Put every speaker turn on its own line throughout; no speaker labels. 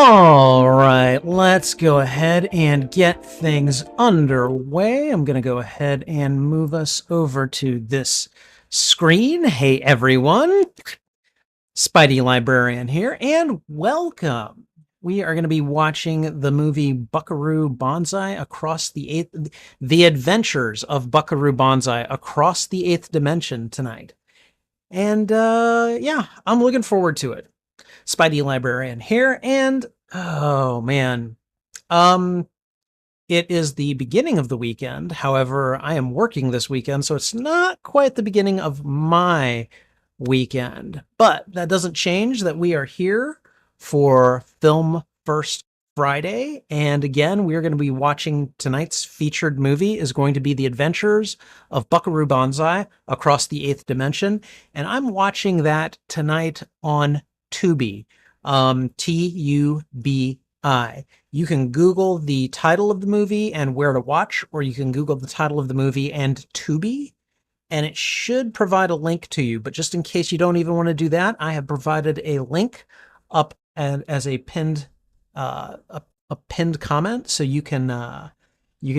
All right, let's go ahead and get things underway. I'm going to go ahead and move us over to this screen. Hey, everyone. Spidey Librarian here, and welcome. We are going to be watching the movie Buckaroo Banzai Across the Adventures of Buckaroo Banzai Across the Eighth Dimension tonight. And yeah, I'm looking forward to it. Spidey Librarian here, and oh man, um, it is the beginning of the weekend. However, I am working this weekend, so it's not quite the beginning of my weekend. But that doesn't change that we are here for Film First Friday. And again, we're going to be watching tonight's featured movie is going to be The Adventures of Buckaroo Banzai Across the Eighth Dimension. And I'm watching that tonight on Tubi, Tubi. You can Google the title of the movie and where to watch, or you can Google the title of the movie and Tubi, and it should provide a link to you. But just in case you don't even want to do that, I have provided a link up and as a pinned a pinned comment, so you can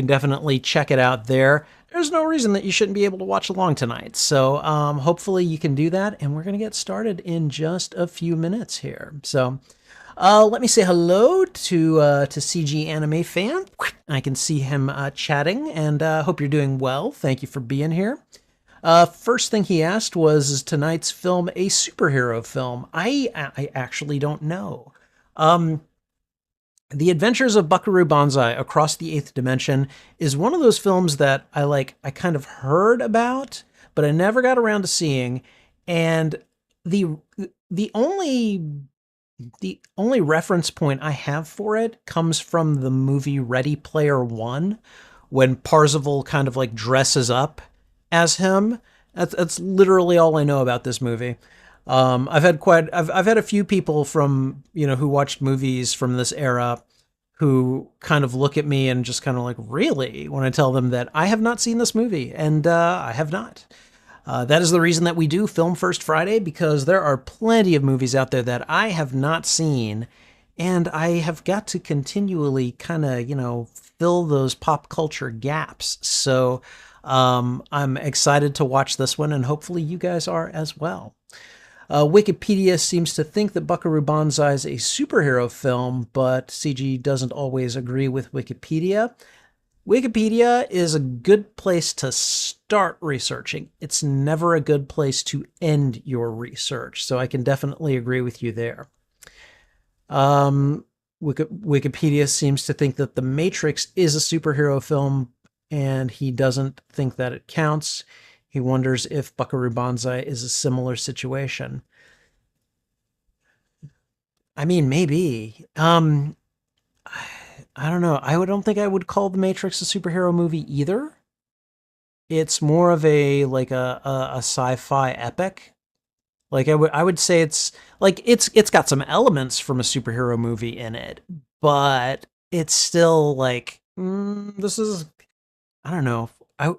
definitely check it out there. There's no reason that you shouldn't be able to watch along tonight. So hopefully you can do that, and we're going to get started in just a few minutes here. So let me say hello to CG Anime Fan. I can see him chatting, and hope you're doing well. Thank you for being here. First thing he asked was, is tonight's film a superhero film? I actually don't know. The Adventures of Buckaroo Banzai Across the Eighth Dimension is one of those films that I kind of heard about, but I never got around to seeing. And the the only the only reference point I have for it comes from the movie Ready Player One, when Parzival kind of like dresses up as him. That's literally all I know about this movie. I've had a few people from, who watched movies from this era who kind of look at me and just kind of like, really, when I tell them that I have not seen this movie, and I have not. That is the reason that we do Film First Friday, because there are plenty of movies out there that I have not seen, and I have got to continually kind of, fill those pop culture gaps. So I'm excited to watch this one, and hopefully you guys are as well. Wikipedia seems to think that Buckaroo Banzai is a superhero film, but CG doesn't always agree with Wikipedia. Wikipedia is a good place to start researching. It's never a good place to end your research, so I can definitely agree with you there. Wikipedia seems to think that The Matrix is a superhero film, and he doesn't think that it counts. He wonders if Buckaroo Banzai is a similar situation. I mean, maybe. I don't know. Don't think I would call The Matrix a superhero movie either. It's more of a sci-fi epic. Like I would say it's got some elements from a superhero movie in it, but it's still like this is, I don't know.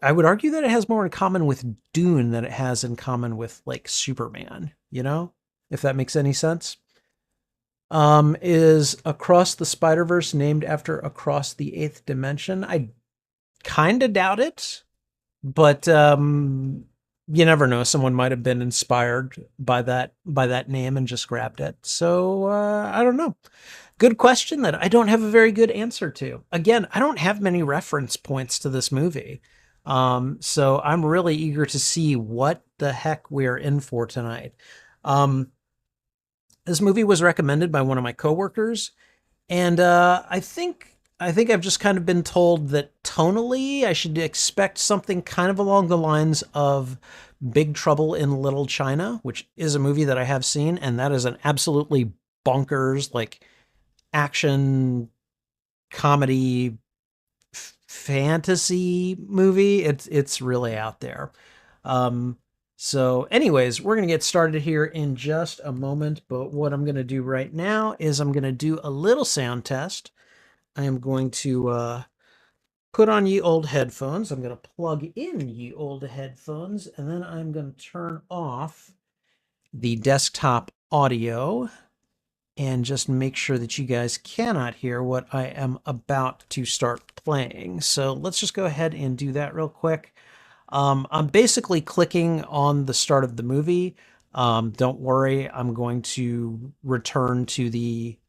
I would argue that it has more in common with Dune than it has in common with like Superman, if that makes any sense. Is Across the Spider-Verse named after Across the Eighth Dimension? I kind of doubt it, but you never know. Someone might have been inspired by that name and just grabbed it. So I don't know. Good question that I don't have a very good answer to. Again, I don't have many reference points to this movie. So I'm really eager to see what the heck we're in for tonight. This movie was recommended by one of my coworkers, and I think I've just kind of been told that tonally I should expect something kind of along the lines of Big Trouble in Little China, which is a movie that I have seen, and that is an absolutely bonkers, like, action comedy fantasy movie. It's really out there. So anyways, we're going to get started here in just a moment, but what I'm going to do right now is I'm going to do a little sound test. I am going to put on ye old headphones. I'm going to plug in ye old headphones, and then I'm going to turn off the desktop audio, and just make sure that you guys cannot hear what I am about to start playing. So let's just go ahead and do that real quick. I'm basically clicking on the start of the movie. Don't worry, I'm going to return to the,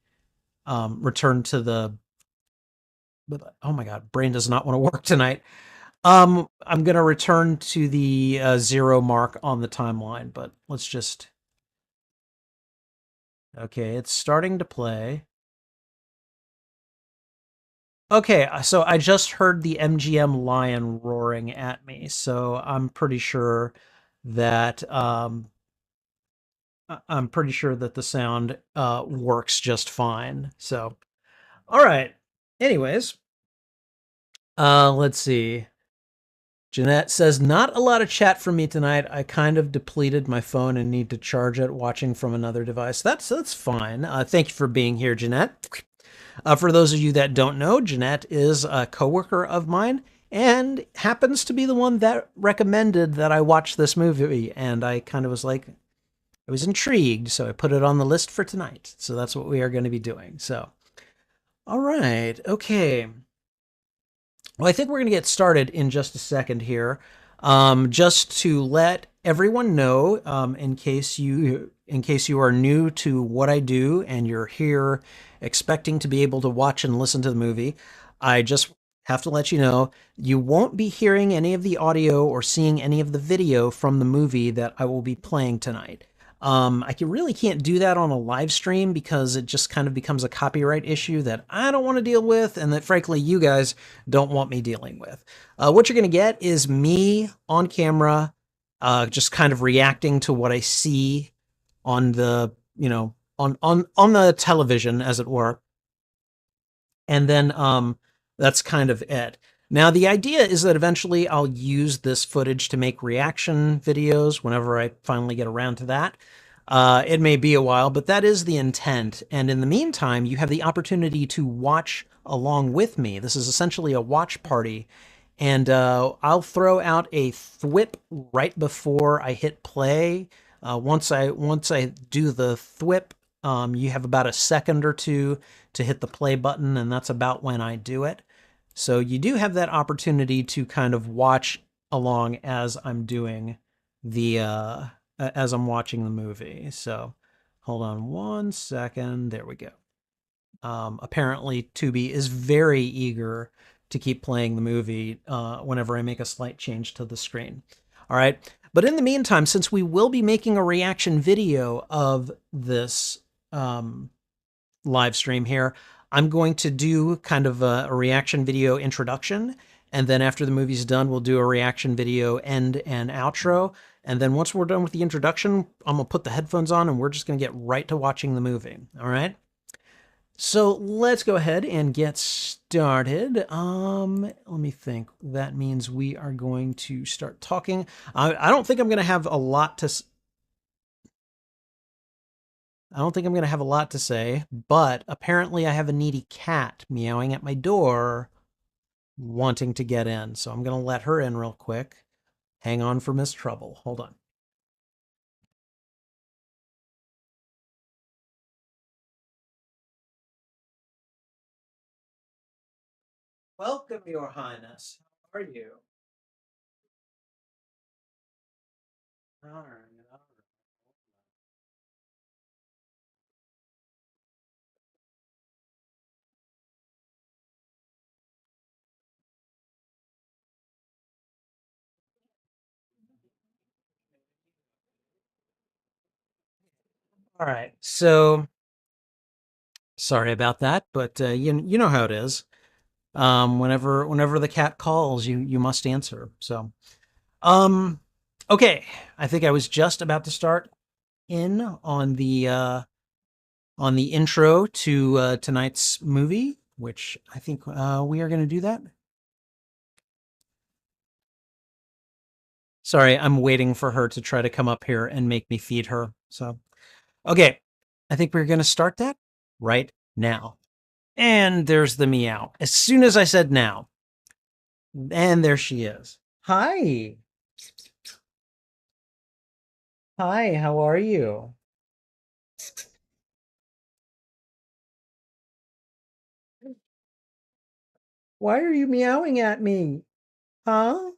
oh my God, brain does not want to work tonight. I'm going to return to the 0 mark on the timeline, but let's just, okay, it's starting to play. Okay, so I just heard the MGM lion roaring at me, so I'm pretty sure that I'm pretty sure that the sound works just fine. So, all right. Anyways, let's see. Jeanette says, not a lot of chat from me tonight. I kind of depleted my phone and need to charge it watching from another device. That's fine. Thank you for being here, Jeanette. For those of you that don't know, Jeanette is a coworker of mine and happens to be the one that recommended that I watch this movie. And I kind of was like, I was intrigued, so I put it on the list for tonight. So that's what we are going to be doing. So, all right, okay. Well, I think we're going to get started in just a second here. Just to let everyone know, in case you are new to what I do and you're here expecting to be able to watch and listen to the movie, I just have to let you know you won't be hearing any of the audio or seeing any of the video from the movie that I will be playing tonight. Really can't do that on a live stream because it just kind of becomes a copyright issue that I don't want to deal with and that frankly you guys don't want me dealing with. What you're going to get is me on camera, just kind of reacting to what I see on the, on the television, as it were. And then that's kind of it. Now, the idea is that eventually I'll use this footage to make reaction videos whenever I finally get around to that. It may be a while, but that is the intent. And in the meantime, you have the opportunity to watch along with me. This is essentially a watch party. And I'll throw out a thwip right before I hit play. Once I do the thwip, you have about a second or two to hit the play button, and that's about when I do it. So you do have that opportunity to kind of watch along as I'm doing the as I'm watching the movie. So hold on one second. There we go. Apparently Tubi is very eager to keep playing the movie whenever I make a slight change to the screen. All right. But in the meantime, since we will be making a reaction video of this live stream here, I'm going to do kind of a reaction video introduction. And then after the movie's done, we'll do a reaction video end and outro. And then once we're done with the introduction, I'm going to put the headphones on and we're just going to get right to watching the movie. All right. So let's go ahead and get started. Let me think. That means we are going to start talking. I don't think I'm going to have a lot to I don't think I'm going to have a lot to say, but apparently I have a needy cat meowing at my door wanting to get in. So I'm going to let her in real quick. Hang on for Miss Trouble. Hold on. Welcome, Your Highness. How are you? All right. All right. So sorry about that, but you know how it is. Whenever the cat calls, you must answer. So, um, okay. I think I was just about to start in on the intro to tonight's movie, which I think we are going to do that. Sorry, I'm waiting for her to try to come up here and make me feed her. So, okay. I think we're going to start that right now. And there's the meow. As soon as I said now, and there she is. Hi. Hi, how are you? Why are you meowing at me? Huh?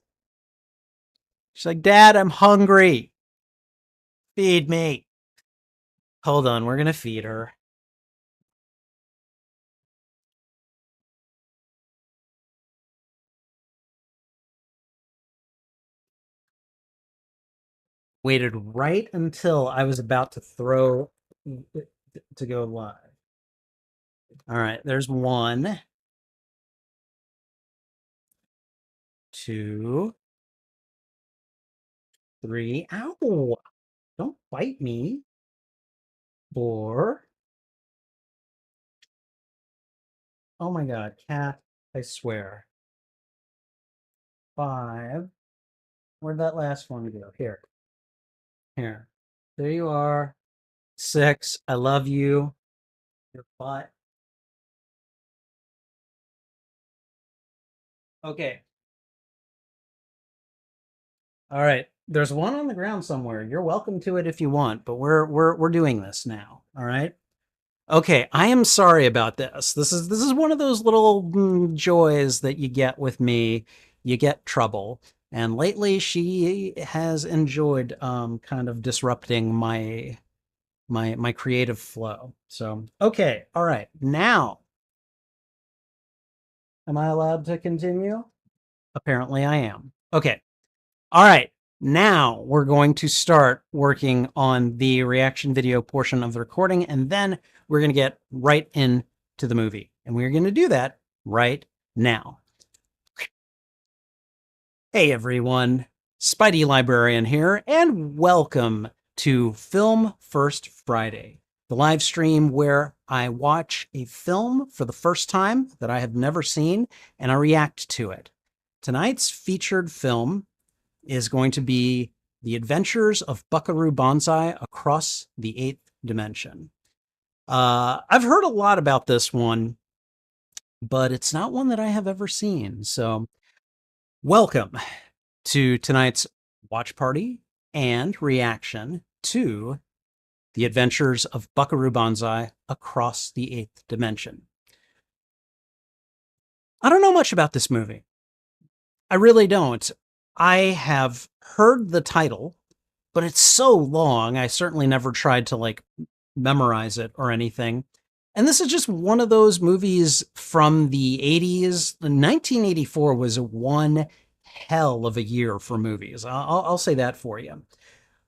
She's like, Dad, I'm hungry. Feed me. Hold on, we're gonna feed her. Waited right until I was about to throw to go live. All right, there's one, two, three. Ow! Don't bite me. Four. Oh my God, cat! I swear. Five. Where'd that last one go? Here, here. There you are. Six. I love you. Your butt. Okay. All right. There's one on the ground somewhere. You're welcome to it if you want, but we're doing this now. All right. Okay, I am sorry about this. This is one of those little joys that you get with me. You get trouble, and lately she has enjoyed kind of disrupting my creative flow. So okay, all right. Now, am I allowed to continue? Apparently, I am. Okay. All right. Now we're going to start working on the reaction video portion of the recording, and then we're going to get right into the movie. And we're going to do that right now. Hey everyone, Spidey Librarian here, and welcome to Film First Friday, the live stream where I watch a film for the first time that I have never seen, and I react to it. Tonight's featured film is going to be The Adventures of Buckaroo Banzai Across the Eighth Dimension. I've heard a lot about this one, but it's not one that I have ever seen. So welcome to tonight's watch party and reaction to The Adventures of Buckaroo Banzai Across the Eighth Dimension. I don't know much about this movie. I really don't. I have heard the title, but it's so long. I certainly never tried to like memorize it or anything. And this is just one of those movies from the 80s. 1984 was one hell of a year for movies. I'll say that for you.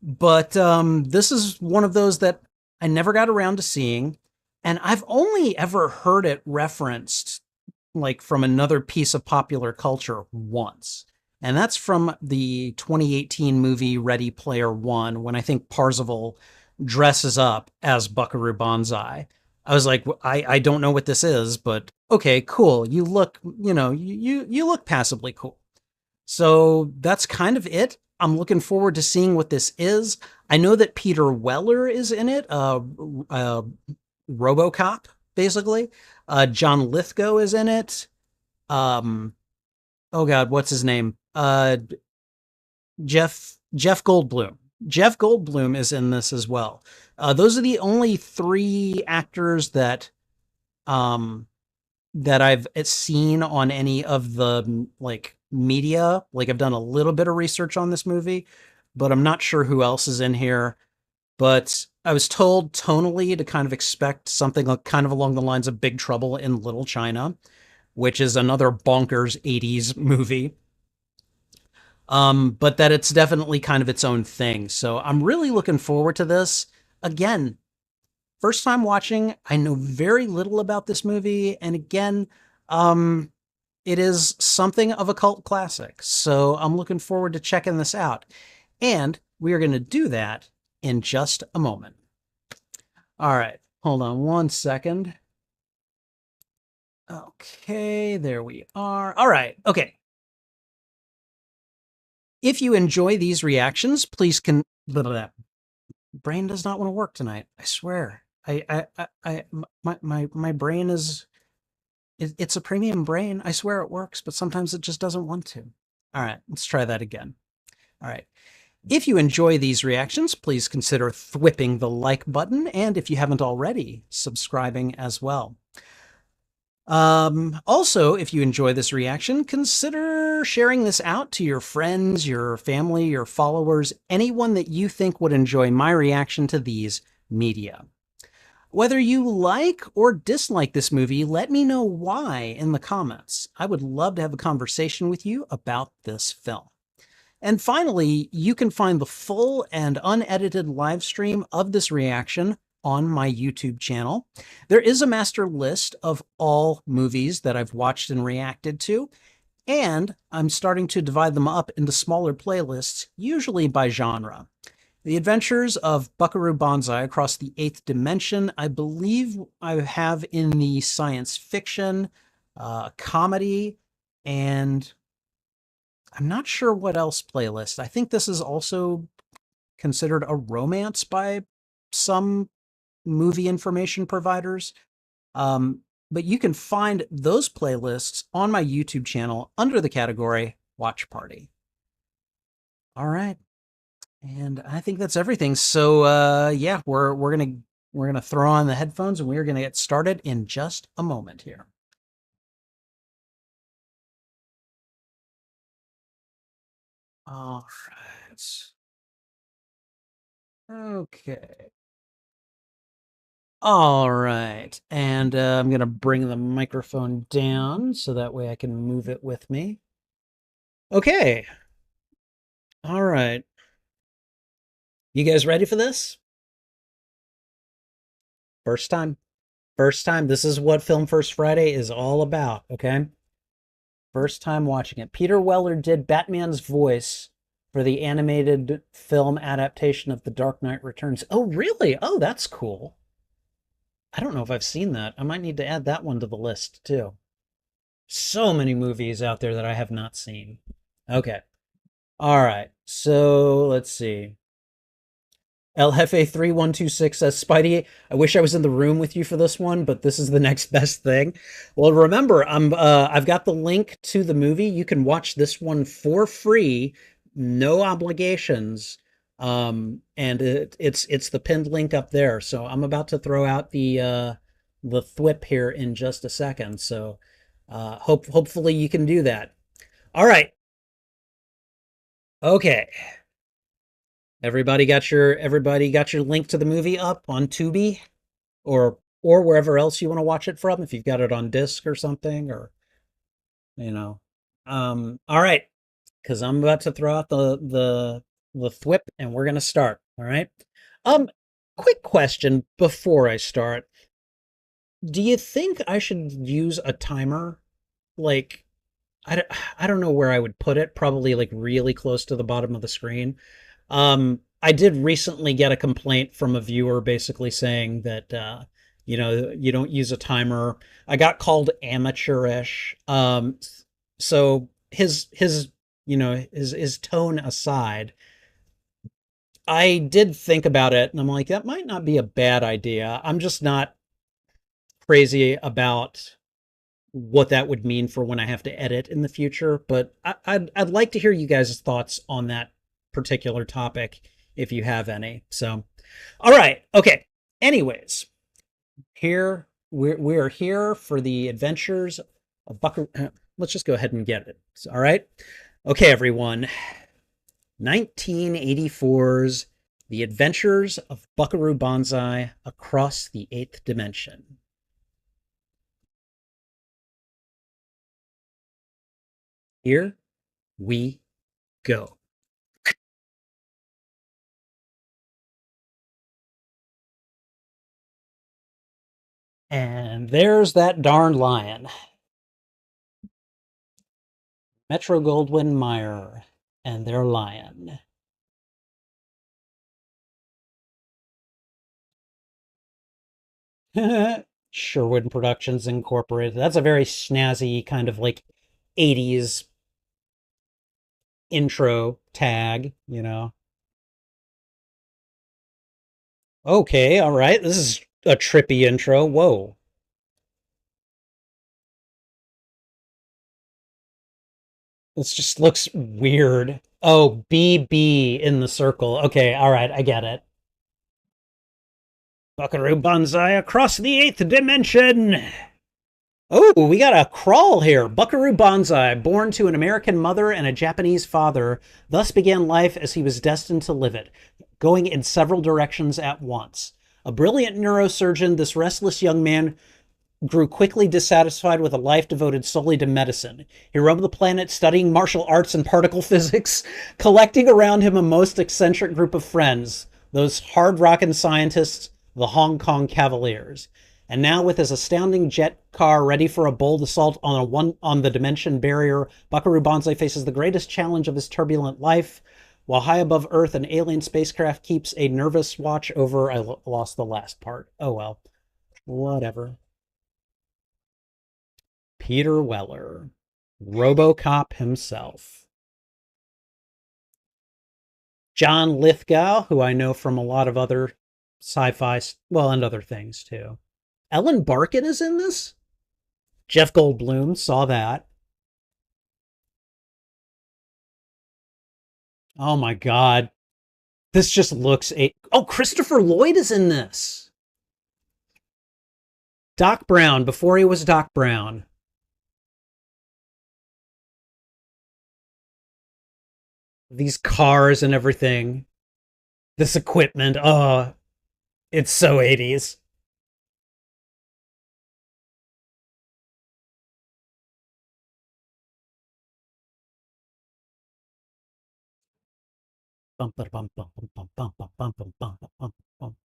But this is one of those that I never got around to seeing. And I've only ever heard it referenced like from another piece of popular culture once. And that's from the 2018 movie Ready Player One, when I think Parzival dresses up as Buckaroo Banzai. I was like, I don't know what this is, but okay, cool. You look, you look passably cool. So that's kind of it. I'm looking forward to seeing what this is. I know that Peter Weller is in it, RoboCop, basically. John Lithgow is in it. Oh God, what's his name? Jeff Goldblum. Jeff Goldblum is in this as well. Those are the only three actors that I've seen on any of the like media. Like I've done a little bit of research on this movie, but I'm not sure who else is in here. But I was told tonally to kind of expect something like kind of along the lines of Big Trouble in Little China, which is another bonkers 80s movie. But that it's definitely kind of its own thing. So I'm really looking forward to this. Again, first time watching, I know very little about this movie. And again, it is something of a cult classic. So I'm looking forward to checking this out. And we are going to do that in just a moment. All right, hold on one second. Okay, there we are. All right, okay. If you enjoy these reactions, please brain does not want to work tonight. I swear. My brain is, it's a premium brain. I swear it works, but sometimes it just doesn't want to. All right, let's try that again. All right. If you enjoy these reactions, please consider thwipping the like button, and if you haven't already, subscribing as well. Also, if you enjoy this reaction, consider sharing this out to your friends, your family, your followers, anyone that you think would enjoy my reaction to these media. Whether you like or dislike this movie, let me know why in the comments. I would love to have a conversation with you about this film. And finally, you can find the full and unedited live stream of this reaction on my YouTube channel. There is a master list of all movies that I've watched and reacted to, and I'm starting to divide them up into smaller playlists, usually by genre. The Adventures of Buckaroo Banzai Across the Eighth Dimension, I believe I have in the science fiction, comedy, and I'm not sure what else playlist. I think this is also considered a romance by some movie information providers. But you can find those playlists on my YouTube channel under the category Watch Party. All right. And I think that's everything. So yeah, we're gonna throw on the headphones and we're gonna get started in just a moment here. All right. Okay. All right. And I'm going to bring the microphone down so that way I can move it with me. Okay. All right. You guys ready for this? First time. First time. This is what Film First Friday is all about, okay? First time watching it. Peter Weller did Batman's voice for the animated film adaptation of The Dark Knight Returns. Oh, really? Oh, that's cool. I don't know if I've seen that. I might need to add that one to the list too. So many movies out there that I have not seen. Okay. All right. So let's see. El Jefe 3126 says, Spidey, I wish I was in the room with you for this one, but this is the next best thing. Well, remember, I've got the link to the movie. You can watch this one for free, no obligations. And it's the pinned link up there. So I'm about to throw out the thwip here in just a second. So hopefully you can do that. All right. Okay. Everybody got your link to the movie up on Tubi or wherever else you want to watch it from, if you've got it on disc or something, or you know. All right, because I'm about to throw out the thwip and we're gonna start. All right. Um, quick question before I start. Do you think I should use a timer? Like, I don't know where I would put it, probably like really close to the bottom of the screen. I did recently get a complaint from a viewer basically saying that you don't use a timer. I got called amateurish. So his tone aside, I did think about it and I'm like, that might not be a bad idea. I'm just not crazy about what that would mean for when I have to edit in the future. But I'd like to hear you guys' thoughts on that particular topic if you have any. So, all right, okay. Anyways, here we're here for the adventures of Buckaroo. Let's just go ahead and get it. All right, okay, everyone. 1984's The Adventures of Buckaroo Banzai Across the Eighth Dimension. Here we go. And there's that darn lion. Metro Goldwyn Mayer and their lion. Sherwood Productions Incorporated. That's a very snazzy kind of like 80s intro tag, you know. Okay, all right. This is a trippy intro. Whoa. This just looks weird. Oh, BB in the circle. Okay, all right, I get it. Buckaroo Banzai across the eighth dimension. Oh, we got a crawl here. Buckaroo Banzai, born to an American mother and a Japanese father, thus began life as he was destined to live it, going in several directions at once. A brilliant neurosurgeon, this restless young man grew quickly dissatisfied with a life devoted solely to medicine. He roamed the planet studying martial arts and particle physics, collecting around him a most eccentric group of friends, those hard rockin' scientists, the Hong Kong Cavaliers. And now, with his astounding jet car ready for a bold assault on the dimension barrier, Buckaroo Banzai faces the greatest challenge of his turbulent life. While high above Earth, an alien spacecraft keeps a nervous watch over. I lost the last part. Oh well, whatever. Peter Weller, RoboCop himself. John Lithgow, who I know from a lot of other sci-fi, well, and other things too. Ellen Barkin is in this. Jeff Goldblum, saw that. Oh my god, this just looks a. Oh, Christopher Lloyd is in this. Doc Brown before he was Doc Brown. These cars and everything. This equipment. Oh, it's so 80s. Bum, bum, bum, bum, bum, bum, bum, bum, bum, bum, bum, bum.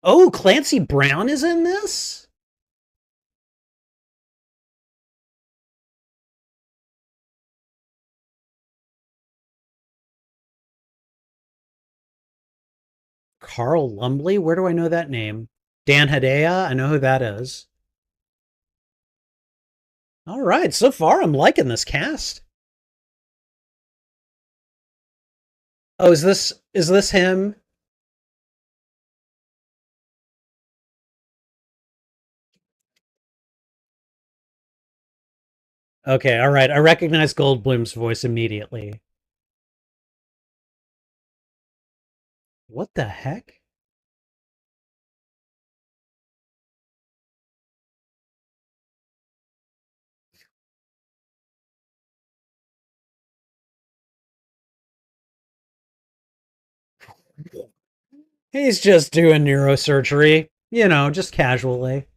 Oh, Clancy Brown is in this? Carl Lumbly? Where do I know that name? Dan Hedaya? I know who that is. All right, so far I'm liking this cast. Oh, is this him? Okay, all right. I recognize Goldblum's voice immediately. What the heck? He's just doing neurosurgery, just casually.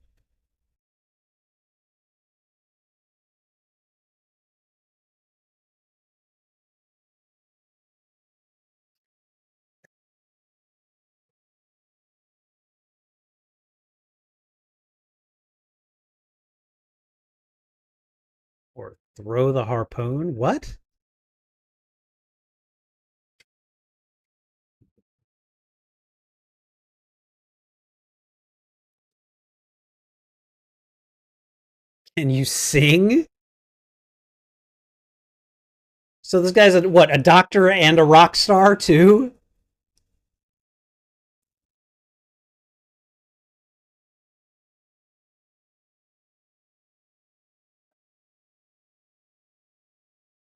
Or throw the harpoon? What? Can you sing? So this guy's a doctor and a rock star too?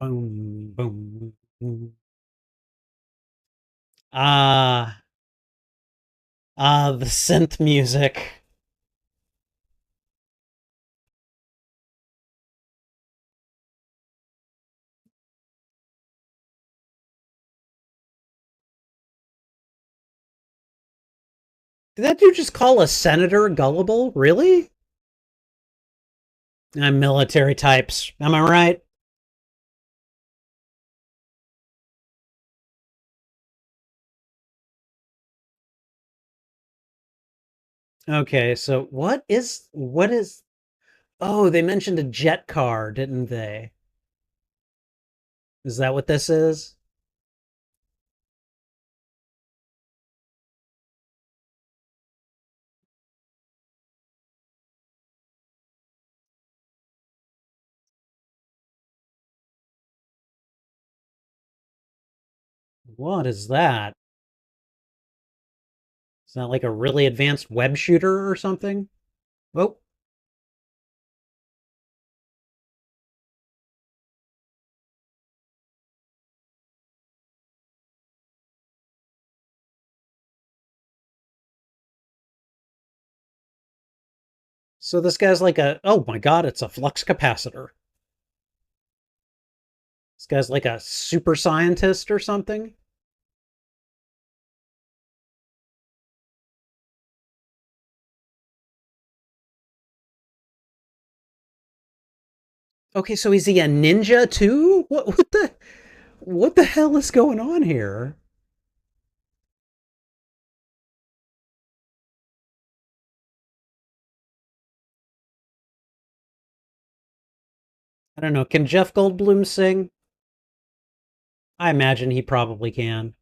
Boom, boom, boom. Ah, the synth music. Did that dude just call a senator gullible? Really? I'm military types. Am I right? Okay, so what is oh, they mentioned a jet car, didn't they? Is that what this is? What is that? Is that like a really advanced web shooter or something? Oh,
So this guy's like a, oh my god, it's a flux capacitor. This guy's like a super scientist or something. Okay, so is he a ninja too? What the hell is going on here? I don't know. Can Jeff Goldblum sing? I imagine he probably can.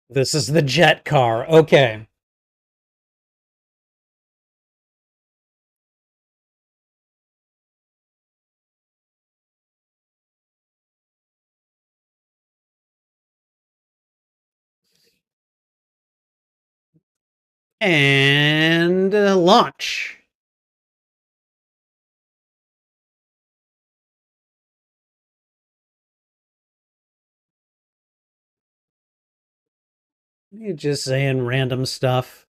This is the jet car. Okay. And launch. You're just saying random stuff.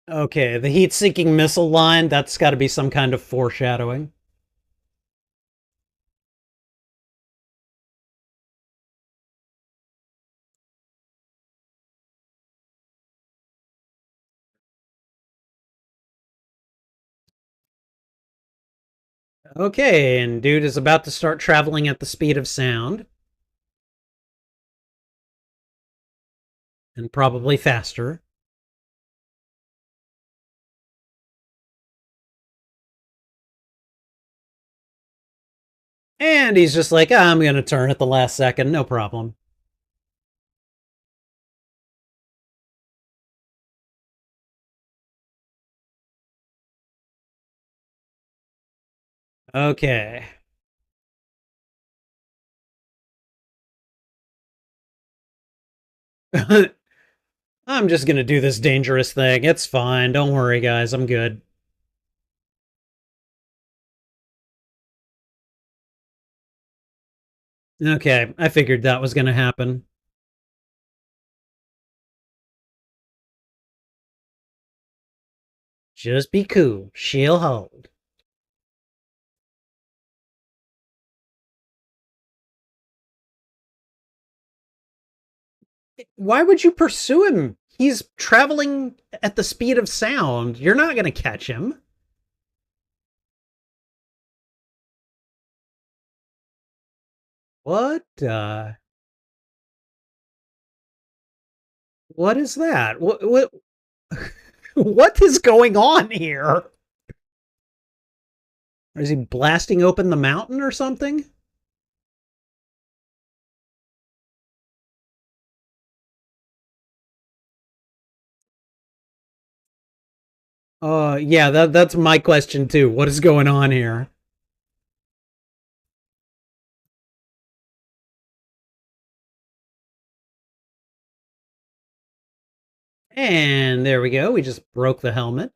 Okay, the heat seeking missile line, that's got to be some kind of foreshadowing. Okay, and dude is about to start traveling at the speed of sound, and probably faster. And he's just like, I'm going to turn at the last second, no problem. Okay. I'm just going to do this dangerous thing. It's fine. Don't worry, guys. I'm good. Okay, I figured that was going to happen. Just be cool. She'll hold. Why would you pursue him? He's traveling at the speed of sound. You're not going to catch him. What? What is that? What is going on here? Is he blasting open the mountain or something? Yeah, that's my question too. What is going on here? And there we go. We just broke the helmet.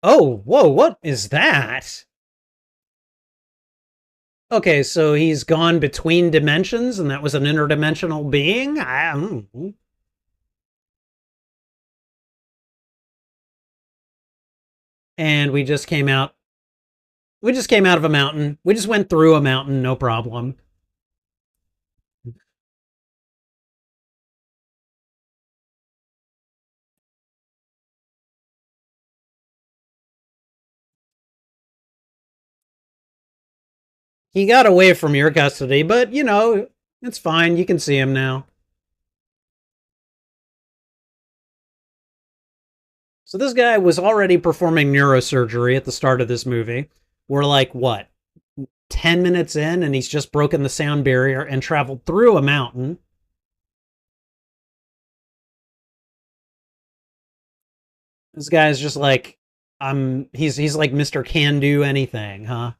Oh, whoa, what is that? Okay, so he's gone between dimensions and that was an interdimensional being? And we just came out of a mountain. We just went through a mountain, no problem. He got away from your custody, but it's fine. You can see him now. So this guy was already performing neurosurgery at the start of this movie. We're like, what, 10 minutes in, and he's just broken the sound barrier and traveled through a mountain. This guy's just like, he's like Mr. Can Do Anything, huh?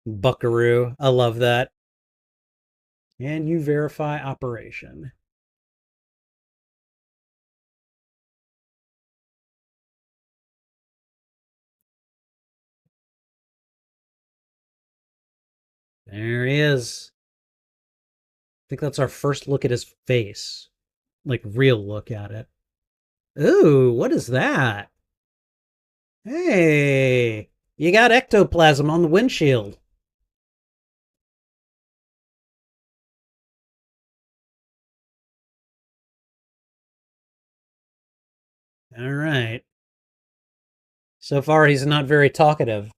Buckaroo. I love that. And you verify operation. There he is. I think that's our first look at his face. Like, real look at it. Ooh, what is that? Hey, you got ectoplasm on the windshield. All right. So far, he's not very talkative.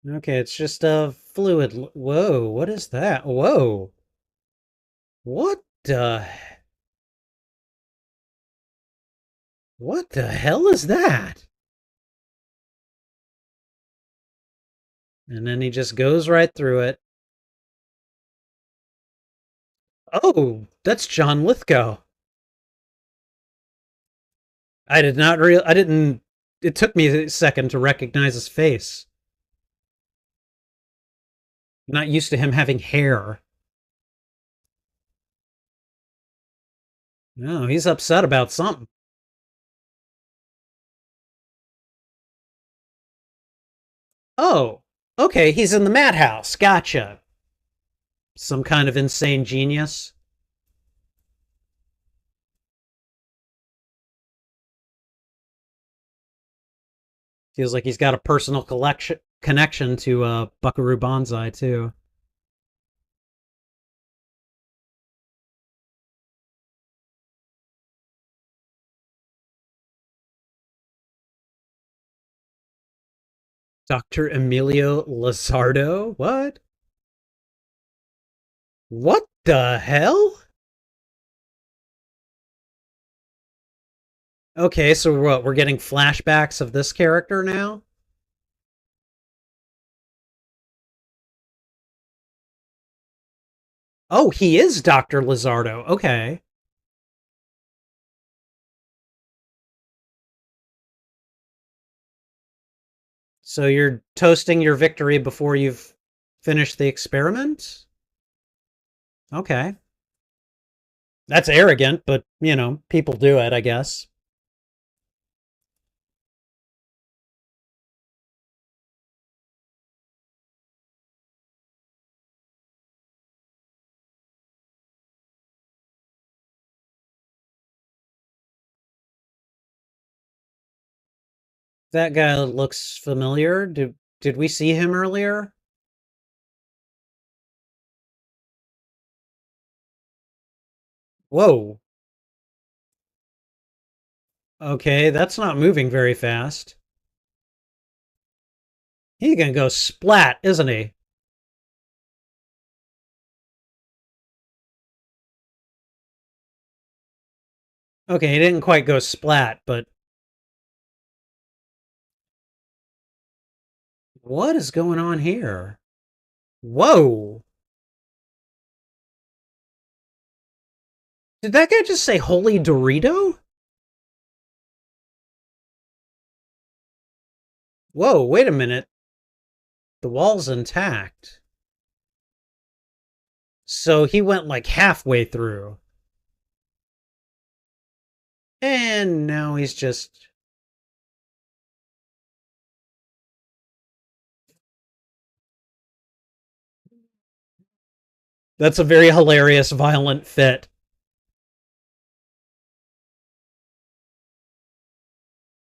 Okay, it's just a fluid. Whoa, what is that? Whoa. What the what the hell is that? And then he just goes right through it. Oh, that's John Lithgow. I did not real I didn't it took me a second to recognize his face. I'm not used to him having hair. No, he's upset about something. Oh, okay, he's in the madhouse. Gotcha. Some kind of insane genius. Feels like he's got a personal collection connection to Buckaroo Banzai too. Dr. Emilio Lizardo? What? What the hell? Okay, so what? We're getting flashbacks of this character now? Oh, he is Dr. Lizardo. Okay. So you're toasting your victory before you've finished the experiment? Okay. That's arrogant, but, people do it, I guess. That guy looks familiar. Did we see him earlier? Whoa. Okay, that's not moving very fast. He can go splat, isn't he? Okay, he didn't quite go splat, but what is going on here? Whoa. Did that guy just say holy Dorito? Whoa, wait a minute. The wall's intact. So he went like halfway through. And now he's just. That's a very hilarious, violent fit.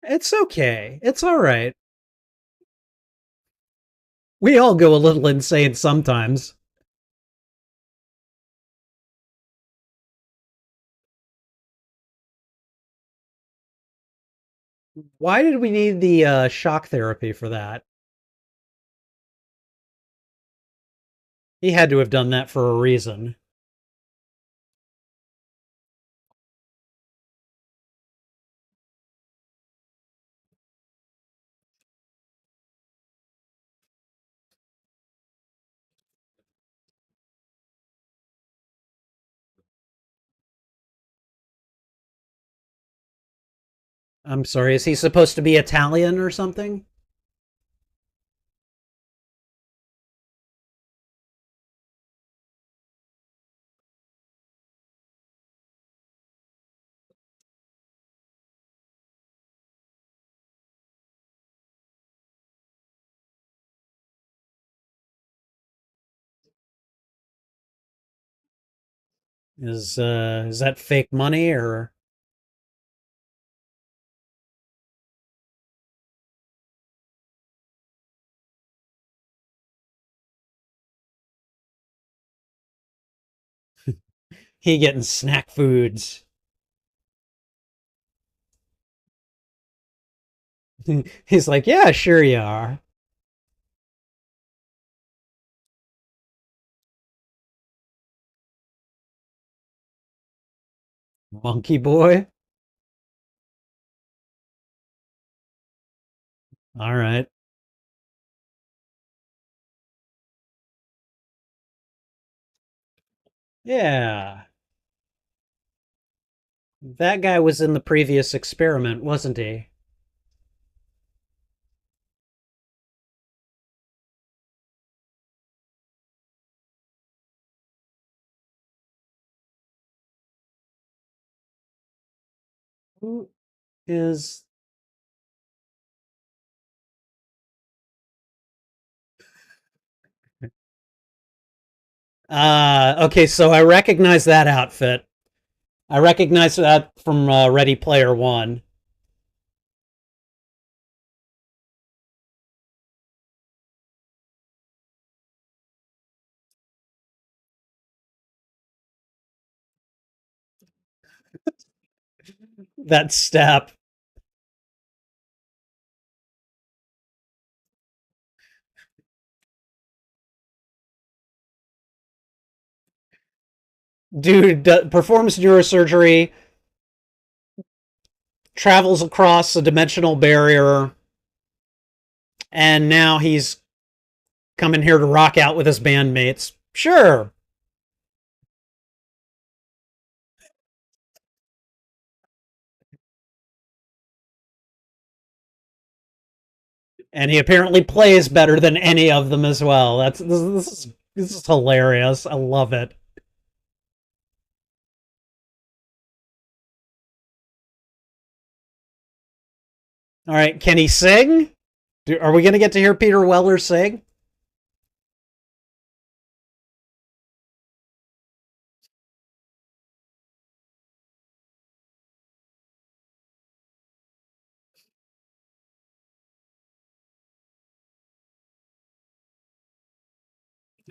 It's okay. It's alright. We all go a little insane sometimes. Why did we need the shock therapy for that? He had to have done that for a reason. I'm sorry, is he supposed to be Italian or something? Is that fake money or he getting snack foods? He's like, yeah, sure you are. Monkey boy. All right. Yeah. That guy was in the previous experiment, wasn't he? Who is okay, so I recognize that outfit. I recognize that from Ready Player One. That step. Dude performs neurosurgery, travels across a dimensional barrier, and now he's coming here to rock out with his bandmates. Sure. And he apparently plays better than any of them as well. This is hilarious. I love it. All right, can he sing? Are we going to get to hear Peter Weller sing?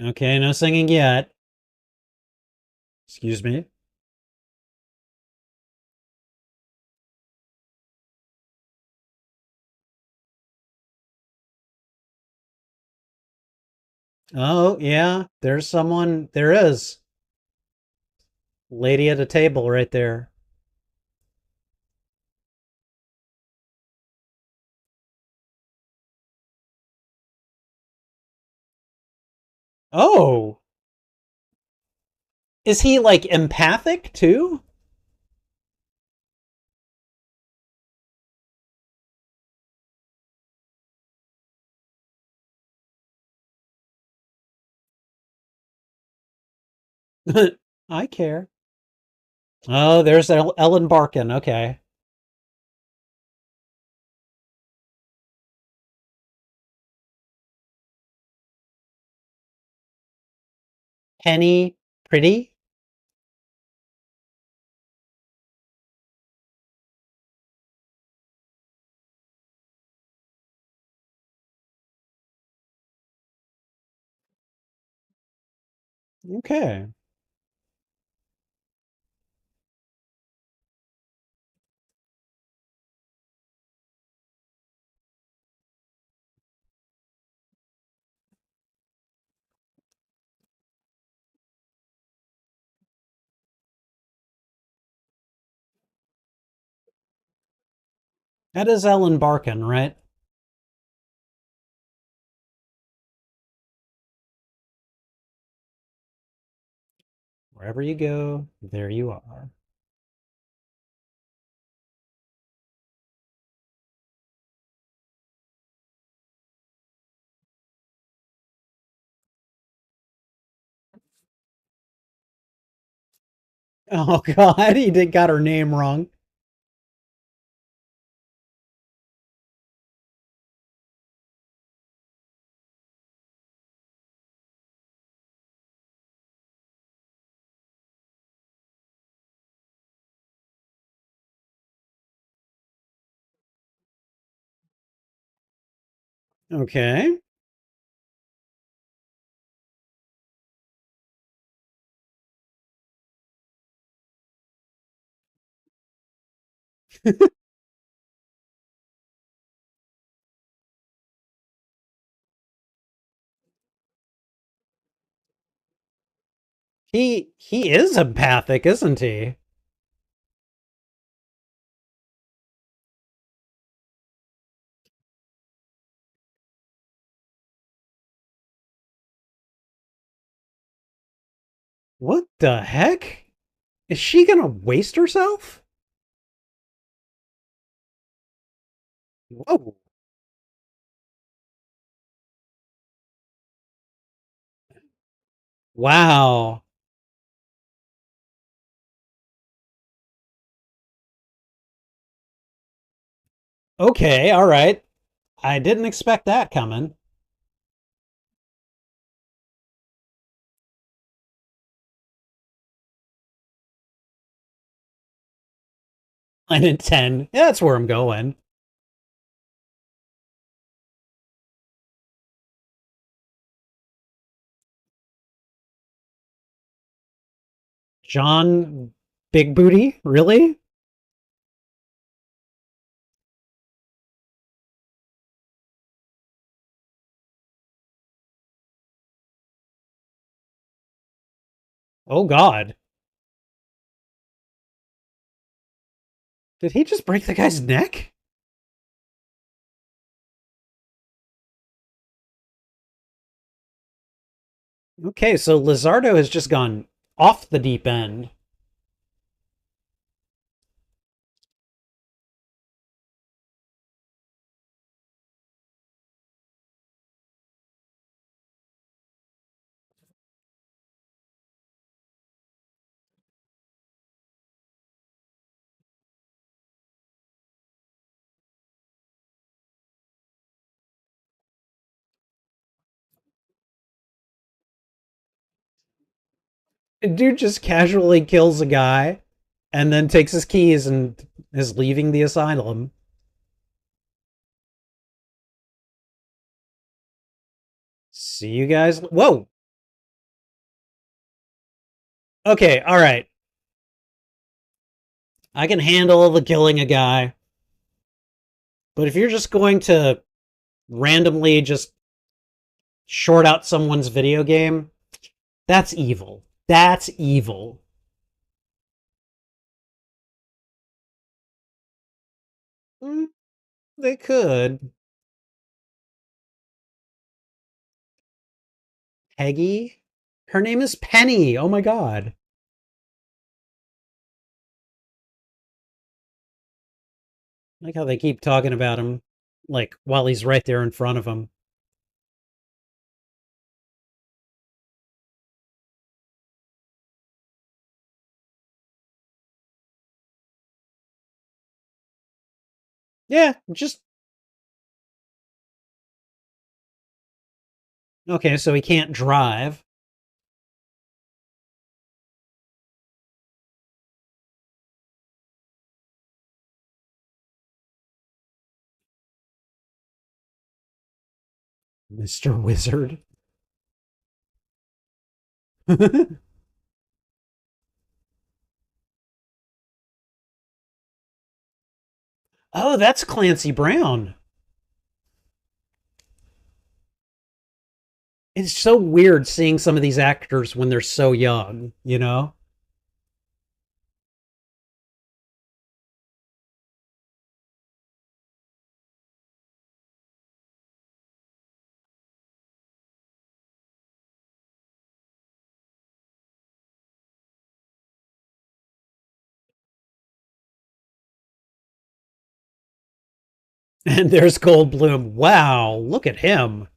Okay, no singing yet. Excuse me. Oh, yeah, there's someone. There is. Lady at a table right there. Oh, is he like empathic too? I care. Oh, there's Ellen Barkin. Okay. Penny Pretty? Okay. That is Ellen Barkin, right? Wherever you go, there you are. Oh God, he did got her name wrong. Okay. He is empathic, isn't he? 'What the heck? Is she gonna waste herself? Whoa. Wow. Okay, all right. I didn't expect that coming. 9 and 10. Yeah, that's where I'm going. John Big Booty? Really? Oh God. Did he just break the guy's neck? Okay, so Lizardo has just gone off the deep end. Dude just casually kills a guy and then takes his keys and is leaving the asylum. See you guys. Whoa. Okay, all right. I can handle the killing a guy. But if you're just going to randomly just short out someone's video game, that's evil. That's evil. Mm, they could. Peggy? Her name is Penny. Oh my god. I like how they keep talking about him, like, while he's right there in front of him. Yeah, just. Okay, so he can't drive. Mr. Wizard. Oh, that's Clancy Brown. It's so weird seeing some of these actors when they're so young, you know? And there's Goldblum. Wow, look at him.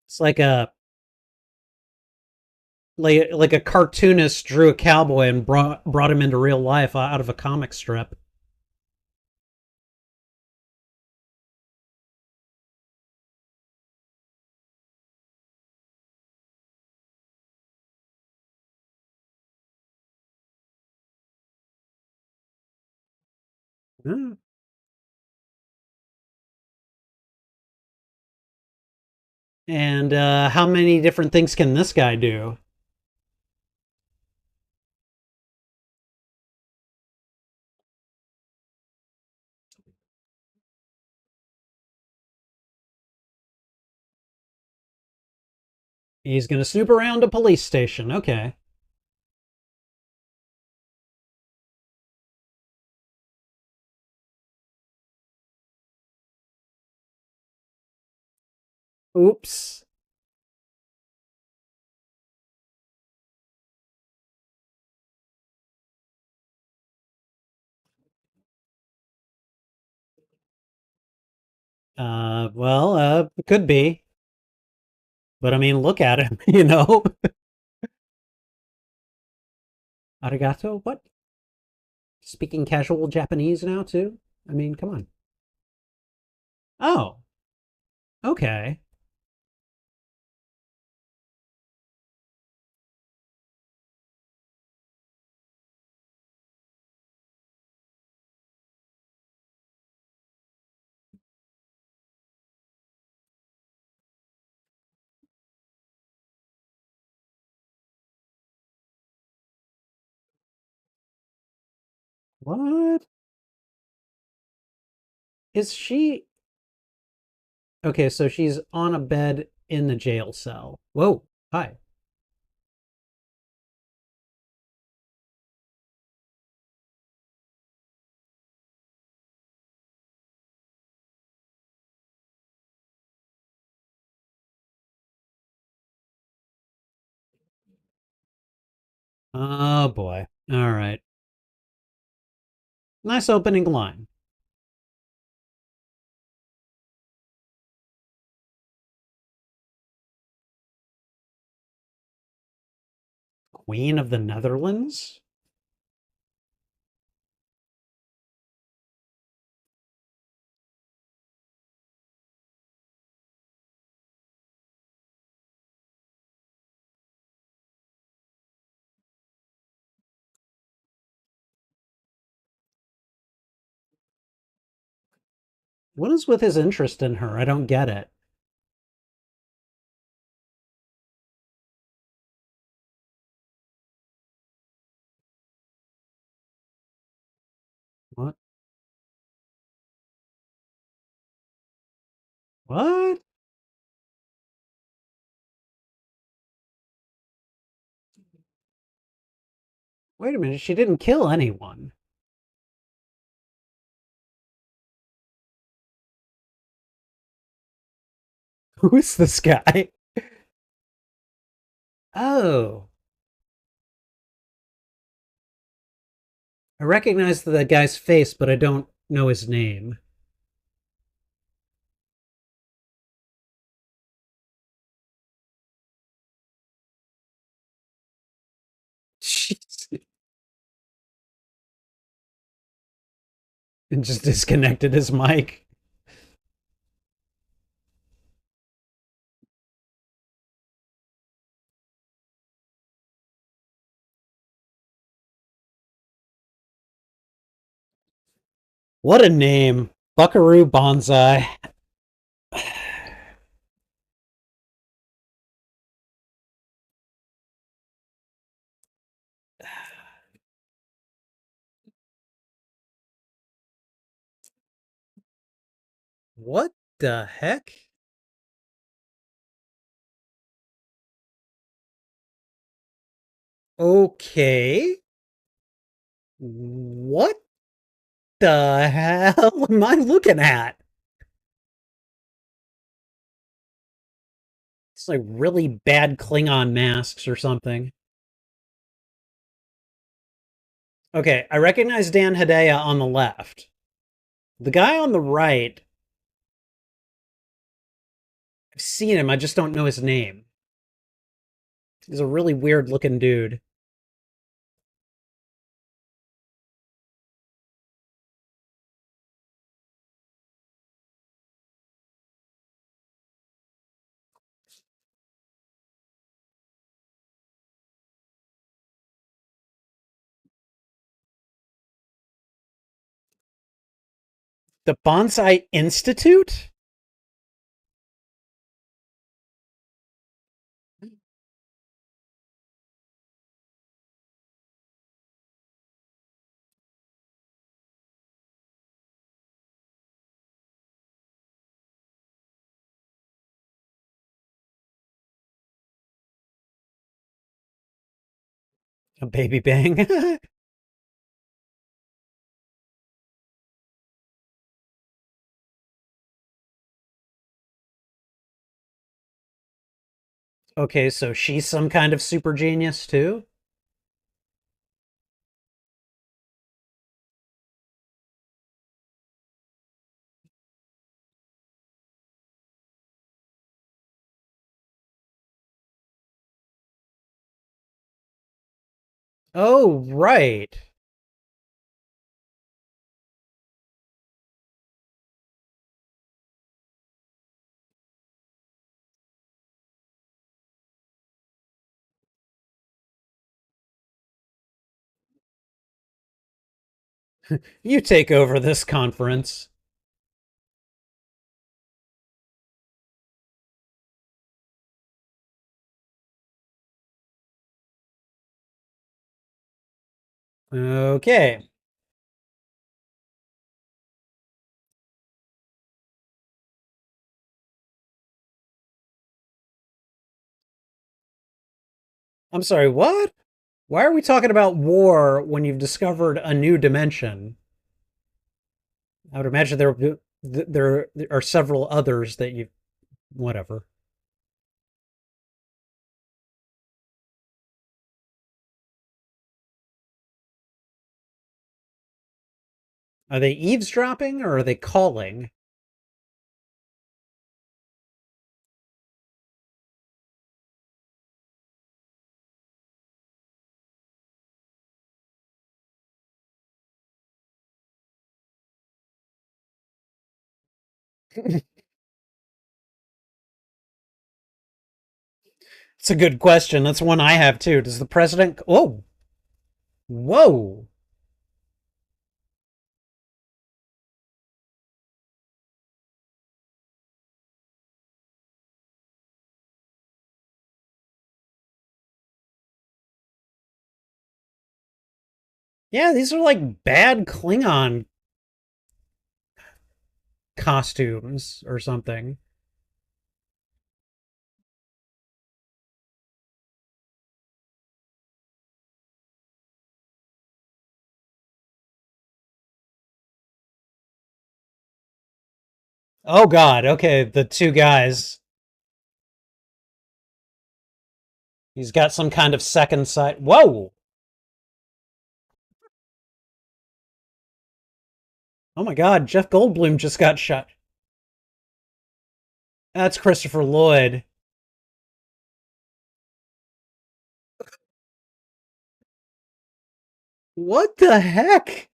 It's like a Like a cartoonist drew a cowboy and brought him into real life out of a comic strip. Hmm. And how many different things can this guy do? He's gonna snoop around a police station. Okay. Oops. It could be. But I mean, look at him, you know? Arigato? What? Speaking casual Japanese now, too? I mean, come on. Oh, okay. What? Is she. Okay, so she's on a bed in the jail cell. Whoa. Hi. Oh, boy. All right. Nice opening line. Queen of the Netherlands? What is with his interest in her? I don't get it. What? What? Wait a minute, she didn't kill anyone. Who is this guy? Oh. I recognize the guy's face, but I don't know his name. Jeez. And just disconnected his mic. What a name. Buckaroo Banzai. What the heck? Okay. What the hell am I looking at? It's like really bad Klingon masks or something. Okay, I recognize Dan Hedaya on the left. The guy on the right, I've seen him, I just don't know his name. He's a really weird looking dude. The Bonsai Institute? A baby bang. Okay, so she's some kind of super genius too? Oh, right. You take over this conference. Okay. I'm sorry, what? Why are we talking about war when you've discovered a new dimension? I would imagine there are several others that you whatever. Are they eavesdropping or are they calling? It's a good question. That's one I have too. Does the president? Oh, whoa. Yeah, these are like bad Klingon costumes or something. Oh God. Okay, the two guys. He's got some kind of second sight. Whoa. Oh my God. Jeff Goldblum just got shot. That's Christopher Lloyd. What the heck?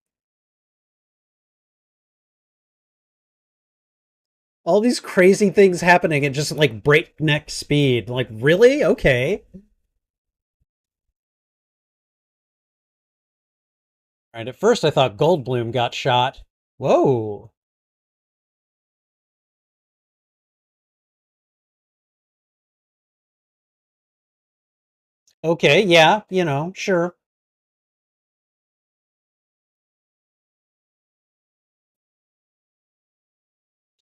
All these crazy things happening at just like breakneck speed. Like, really? Okay. All right. At first, I thought Goldblum got shot. Whoa. Okay. Yeah. Sure.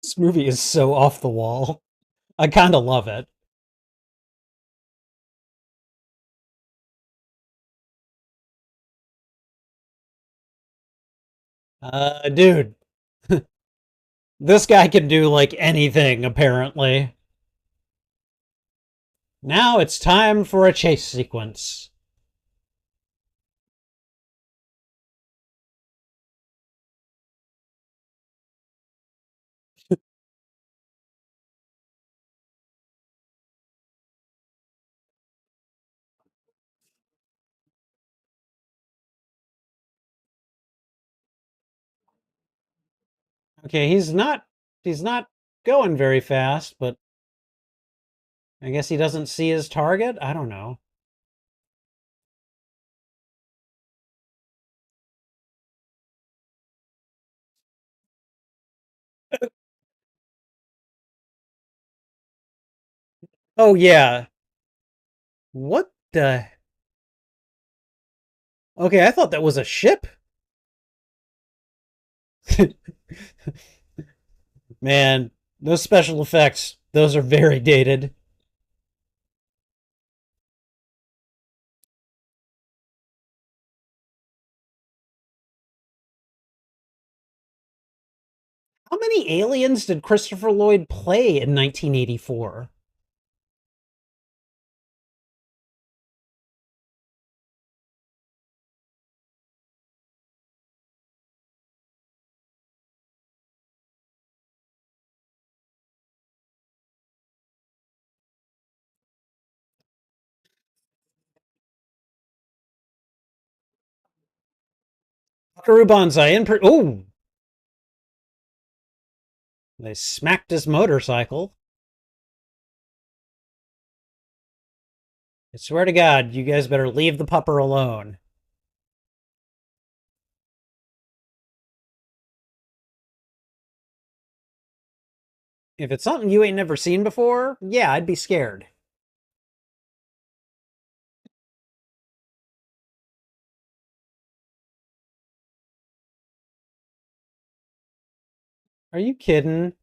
This movie is so off the wall. I kind of love it. Dude, this guy can do like anything, apparently. Now it's time for a chase sequence. Okay, he's not going very fast, but I guess he doesn't see his target. I don't know. Oh yeah. What the? Okay, I thought that was a ship. Man, those special effects, those are very dated. How many aliens did Christopher Lloyd play in 1984? Buckaroo Banzai and oh, they smacked his motorcycle. I swear to God, you guys better leave the pupper alone. If it's something you ain't never seen before, yeah, I'd be scared. Are you kidding?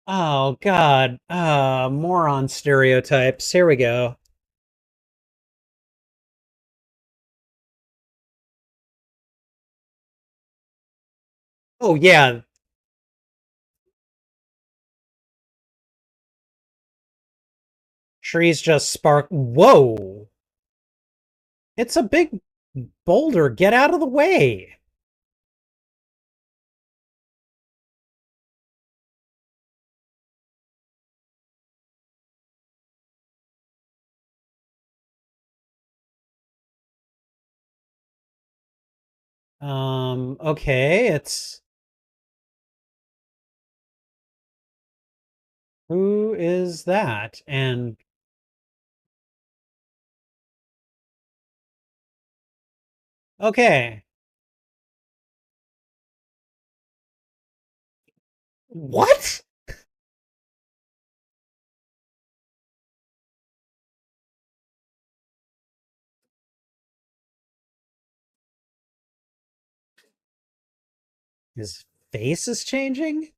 Oh God. Moron stereotypes. Here we go. Oh yeah. Trees just spark. Whoa. It's a big boulder. Get out of the way. Okay, it's who is that? And okay. What? His face is changing?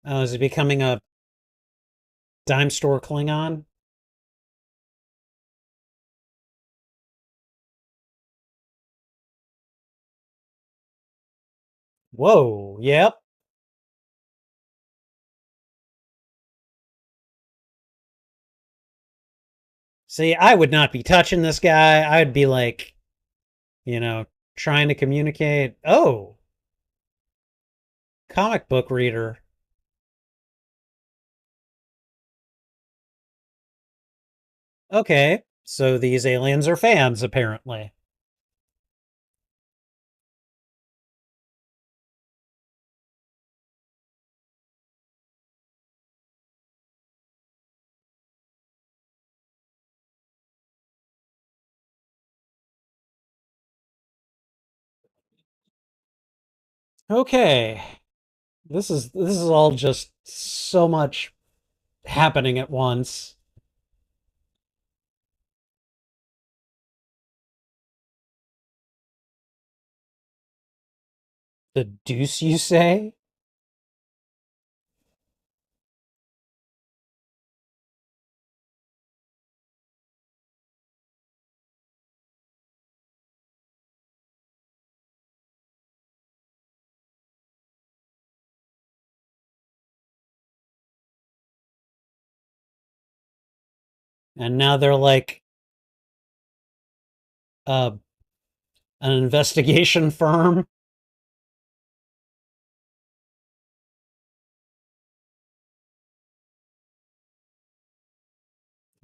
Oh, is he becoming a dime store Klingon? Whoa, yep. See, I would not be touching this guy. I'd be like, you know, trying to communicate. Oh, comic book reader. Okay, so these aliens are fans, apparently. Okay, this is all just so much happening at once. The deuce, you say? And now they're like uh, an investigation firm.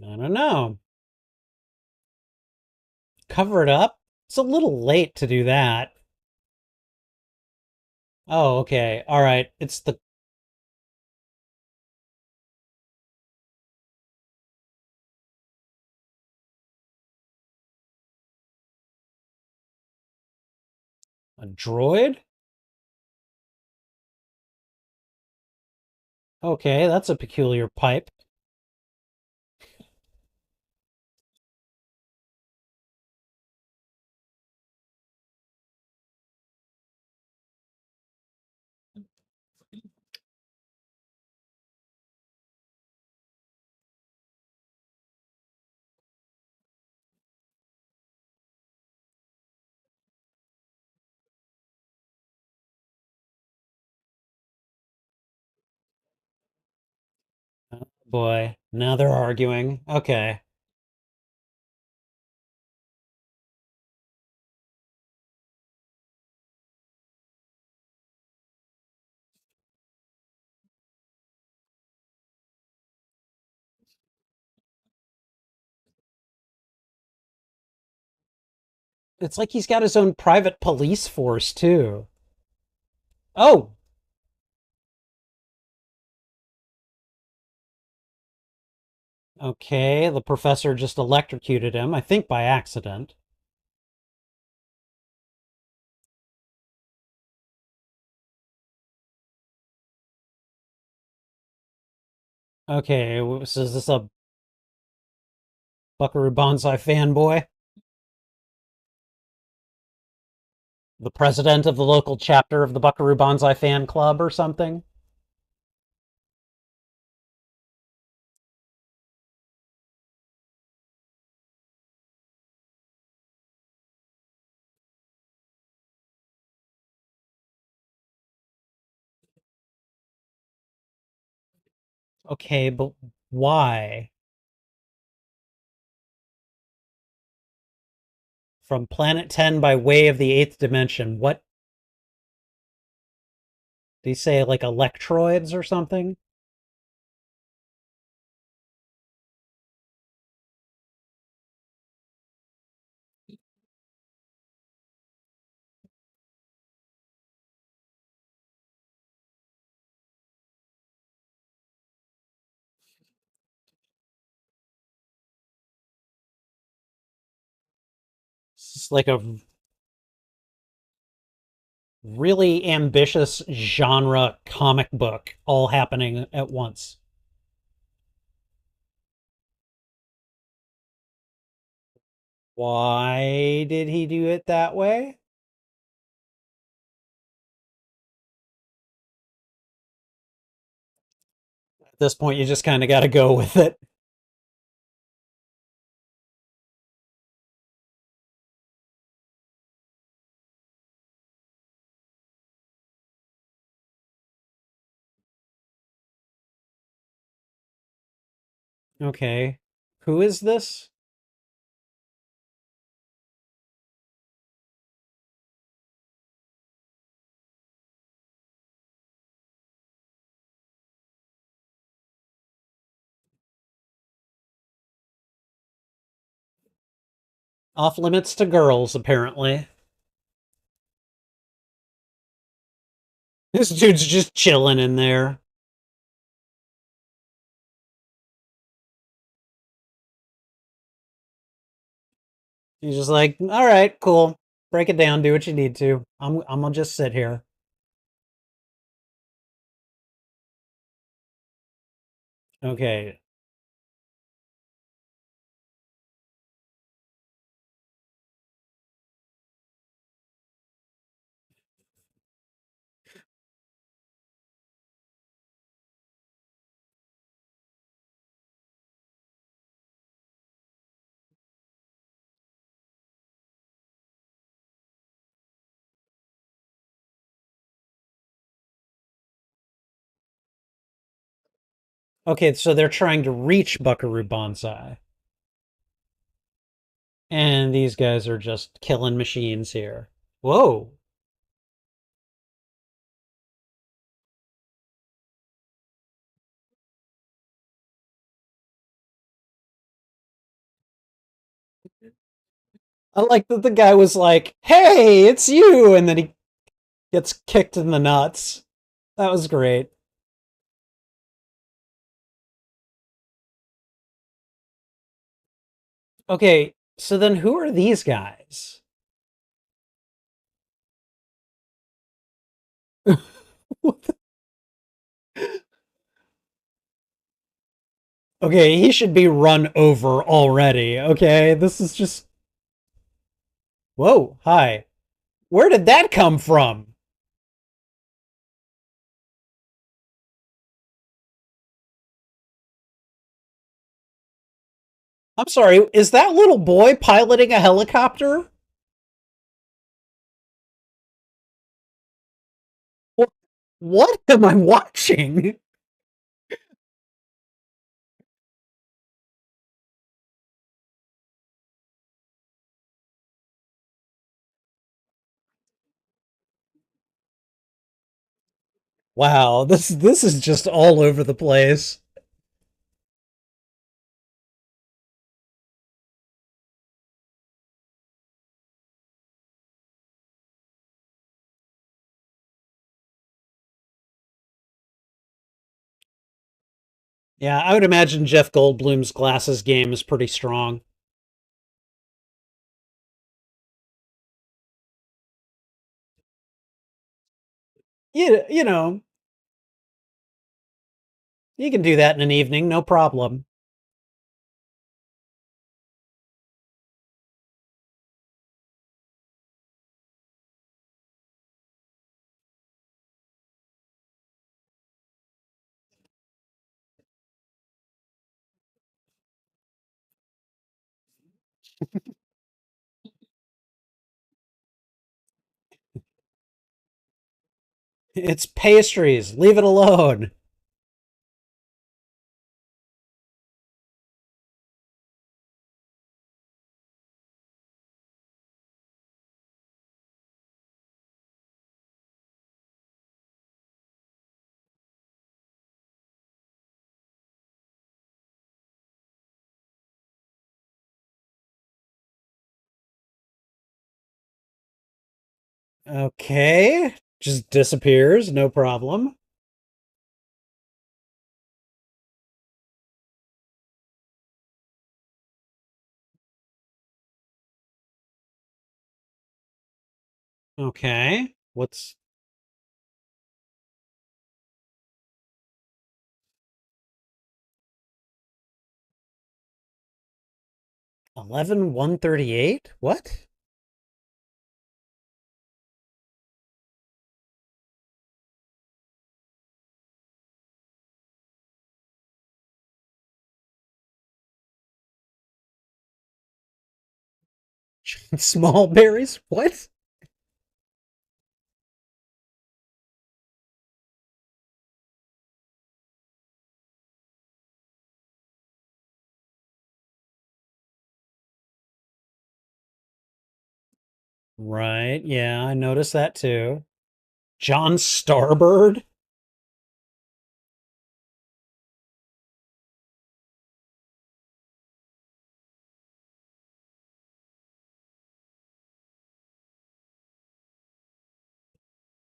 I don't know. Cover it up? It's a little late to do that. Oh, okay. All right. It's the a droid? Okay, that's a peculiar pipe. Oh, boy, now they're arguing. Okay. It's like he's got his own private police force, too. Oh, okay. The professor just electrocuted him, I think by accident. Okay, so is this a Buckaroo Banzai fanboy? The president of the local chapter of the Buckaroo Banzai fan club or something? Okay, but why? From Planet 10 by way of the eighth dimension. What do you say, like electroids or something? It's like a really ambitious genre comic book all happening at once. Why did he do it that way? At this point, you just kind of got to go with it. Okay. Who is this? Off limits to girls, apparently. This dude's just chilling in there. He's just like, all right, cool. Break it down, do what you need to. I'm gonna just sit here. Okay. Okay, so they're trying to reach Buckaroo Banzai. And these guys are just killing machines here. Whoa. I like that the guy was like, hey, it's you. And then he Gets kicked in the nuts. That was great. Okay, so then who are these guys? Okay, he should be run over already. Okay, this is just. Whoa, hi. Where did that come from? I'm sorry, is that little boy piloting a helicopter? What am I watching? Wow, this is just all over the place. Yeah, I would imagine Jeff Goldblum's glasses game is pretty strong. You know, you can do that in an evening, no problem. It's pastries, leave it alone. Okay, just disappears, no problem. Okay, what's 11,138? What? Small berries? What? Right, yeah, I noticed that too. John Starbird?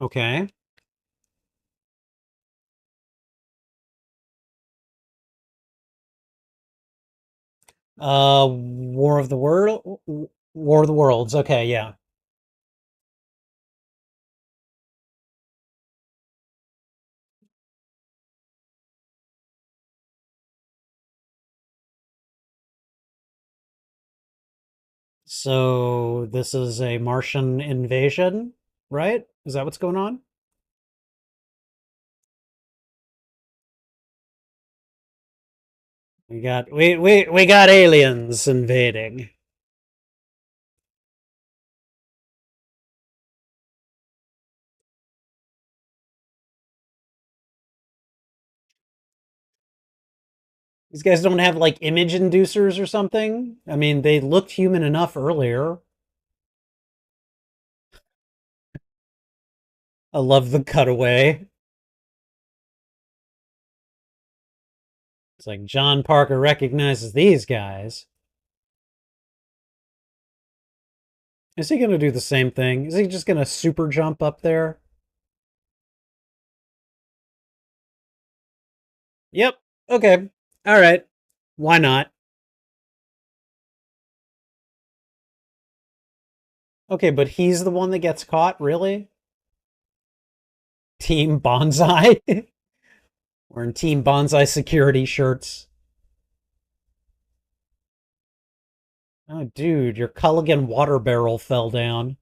Okay. War of the World, War of the Worlds. Okay, yeah. So this is a Martian invasion, right? Is that what's going on? We got aliens invading. These guys don't have like image inducers or something. I mean, they looked human enough earlier. I love the cutaway. It's like John Parker recognizes these guys. Is he going to do the same thing? Is he just going to super jump up there? Yep. Okay. All right. Why not? Okay, but he's the one that gets caught, really? Team Bonsai? Wearing Team Bonsai security shirts. Oh, dude, your Culligan water barrel fell down.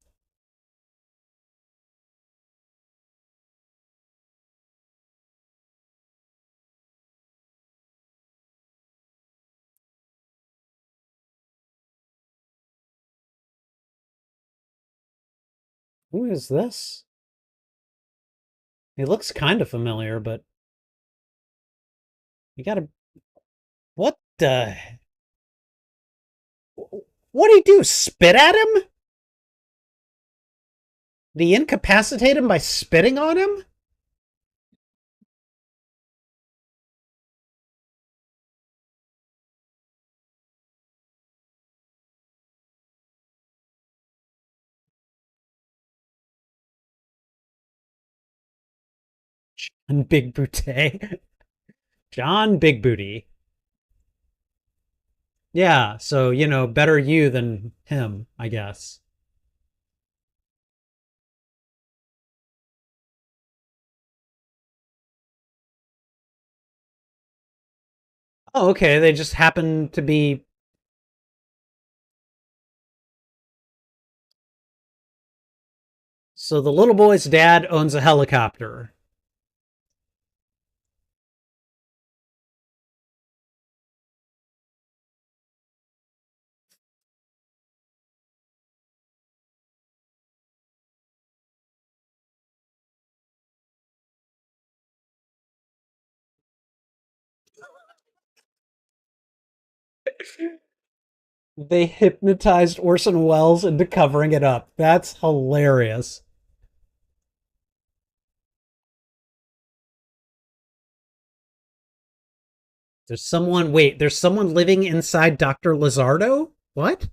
Who is this? He looks kind of familiar, but you gotta. What the. What'd he do? Spit at him? Did he incapacitate him by spitting on him? And Big Booty. John Big Booty. Yeah, so, better you than him, I guess. Oh, okay, they just happen to be. So the little boy's dad owns a helicopter. They hypnotized Orson Welles into covering it up. That's hilarious. There's someone living inside Dr. Lizardo? What?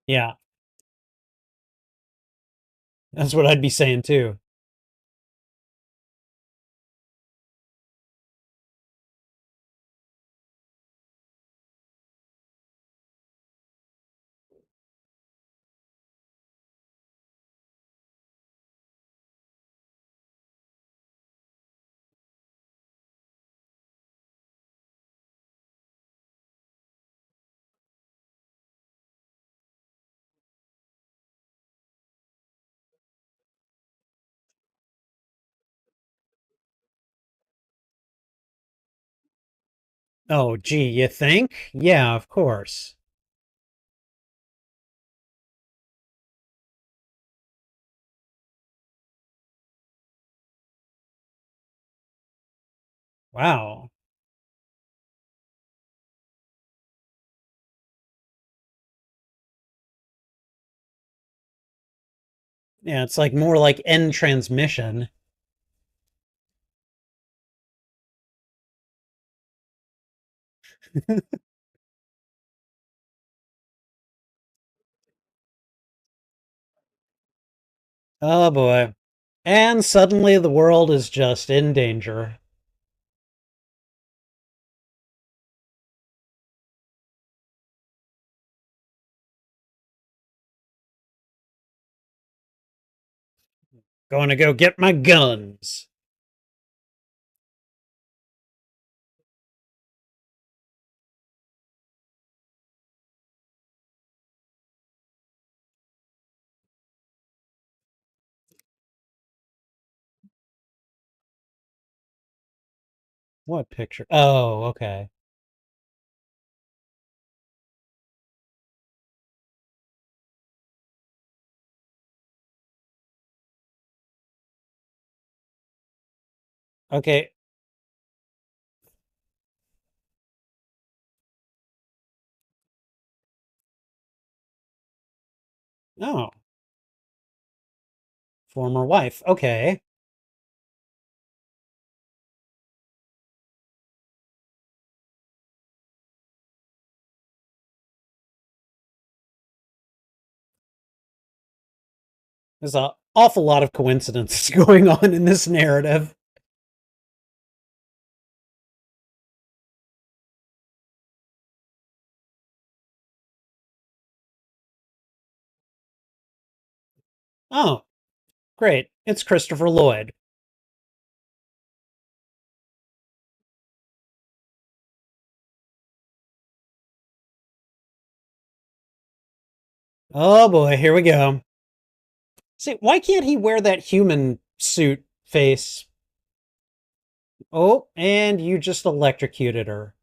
Yeah, that's what I'd be saying too. Oh, gee, you think? Yeah, of course. Wow. Yeah, it's like more like end transmission. Oh boy. And suddenly the world is just in danger. Going to go get my guns. What picture? Oh, okay. Okay. Oh, former wife. Okay. There's an awful lot of coincidences going on in this narrative. Oh, great. It's Christopher Lloyd. Oh boy, here we go. See, why can't he wear that human suit face? Oh, and you just electrocuted her.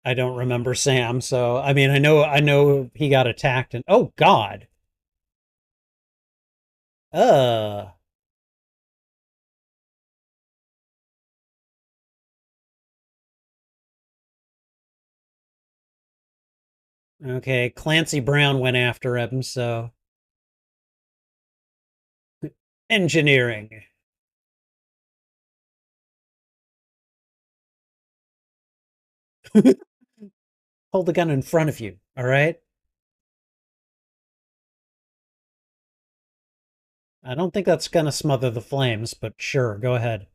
I don't remember Sam, so I mean, I know he got attacked and oh god. Uh, okay, Clancy Brown went after him, so engineering. Hold the gun in front of you, all right? I don't think that's gonna smother the flames, but sure, go ahead.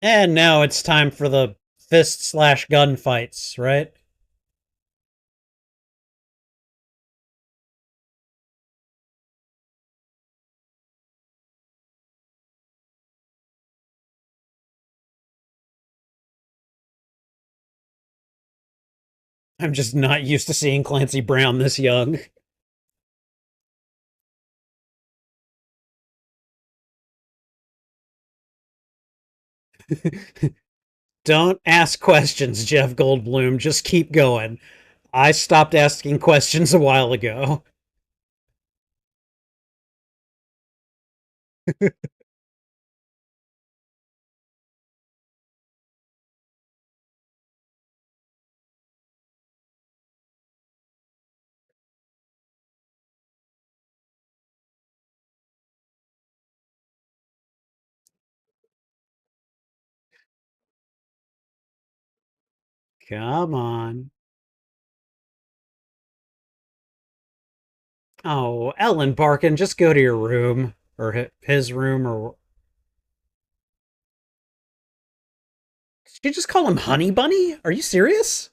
And now it's time for the fist slash gun fights, right? I'm just not used to seeing Clancy Brown this young. Don't ask questions, Jeff Goldblum. Just keep going. I stopped asking questions a while ago. Come on. Oh, Ellen Barkin, just go to your room. Or his room, or. Did you just call him Honey Bunny? Are you serious?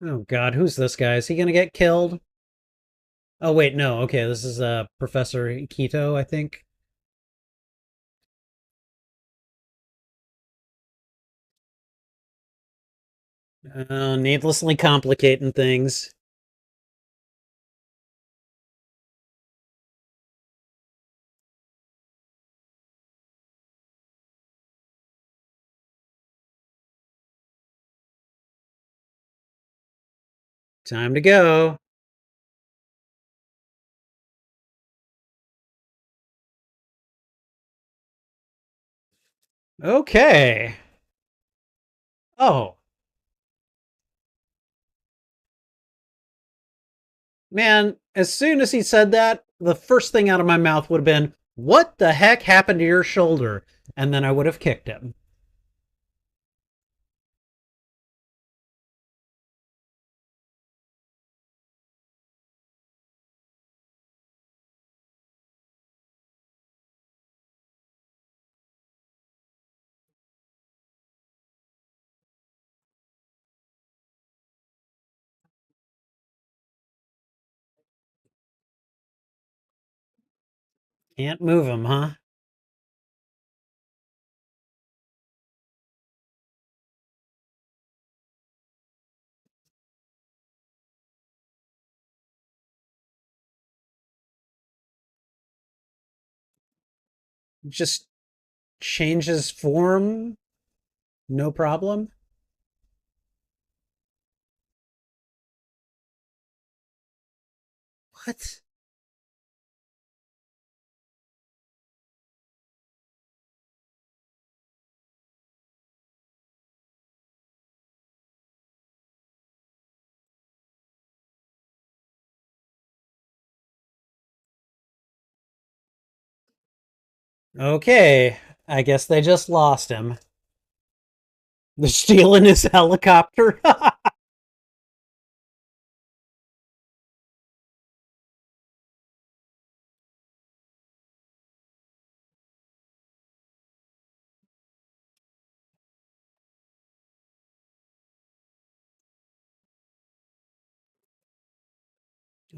Oh god, who's this guy? Is he gonna get killed? Oh wait, no. Okay, this is Professor Keto, I think. Needlessly complicating things. Time to go. Okay. Oh, man, as soon as he said that, the first thing out of my mouth would have been, "What the heck happened to your shoulder?" And then I would have kicked him. Can't move him, huh? Just change his form, no problem. What? Okay, I guess they just lost him. They're stealing his helicopter.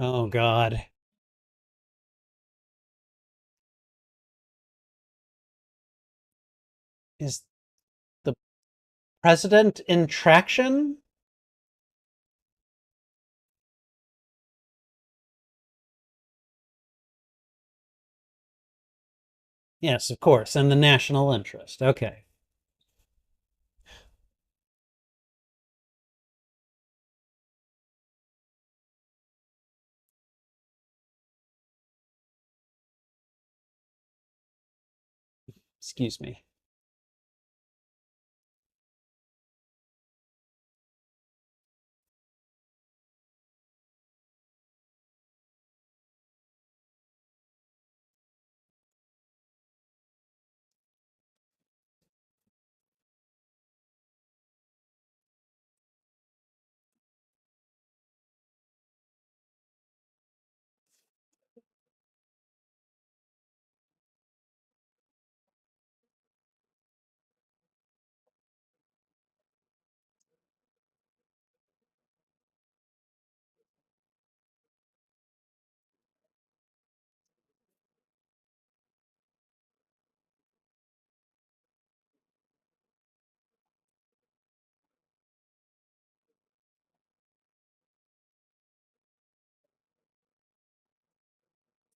Oh, God. Is the president in traction? Yes, of course, and the national interest. Okay. Excuse me.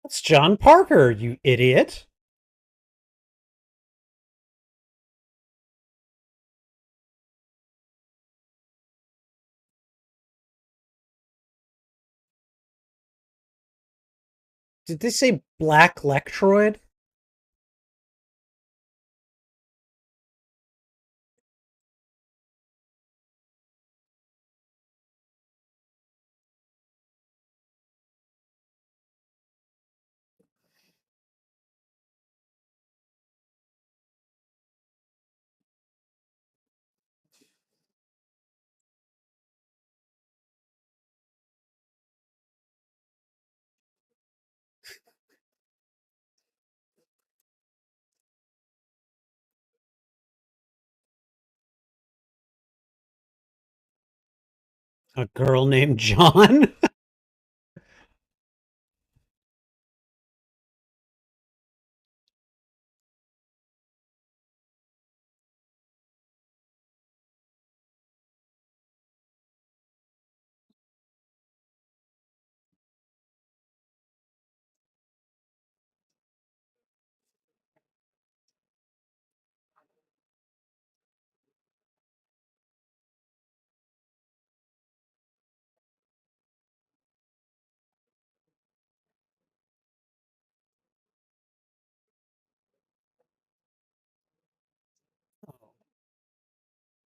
That's John Parker, you idiot. Did they say Black Lectroid? A girl named John?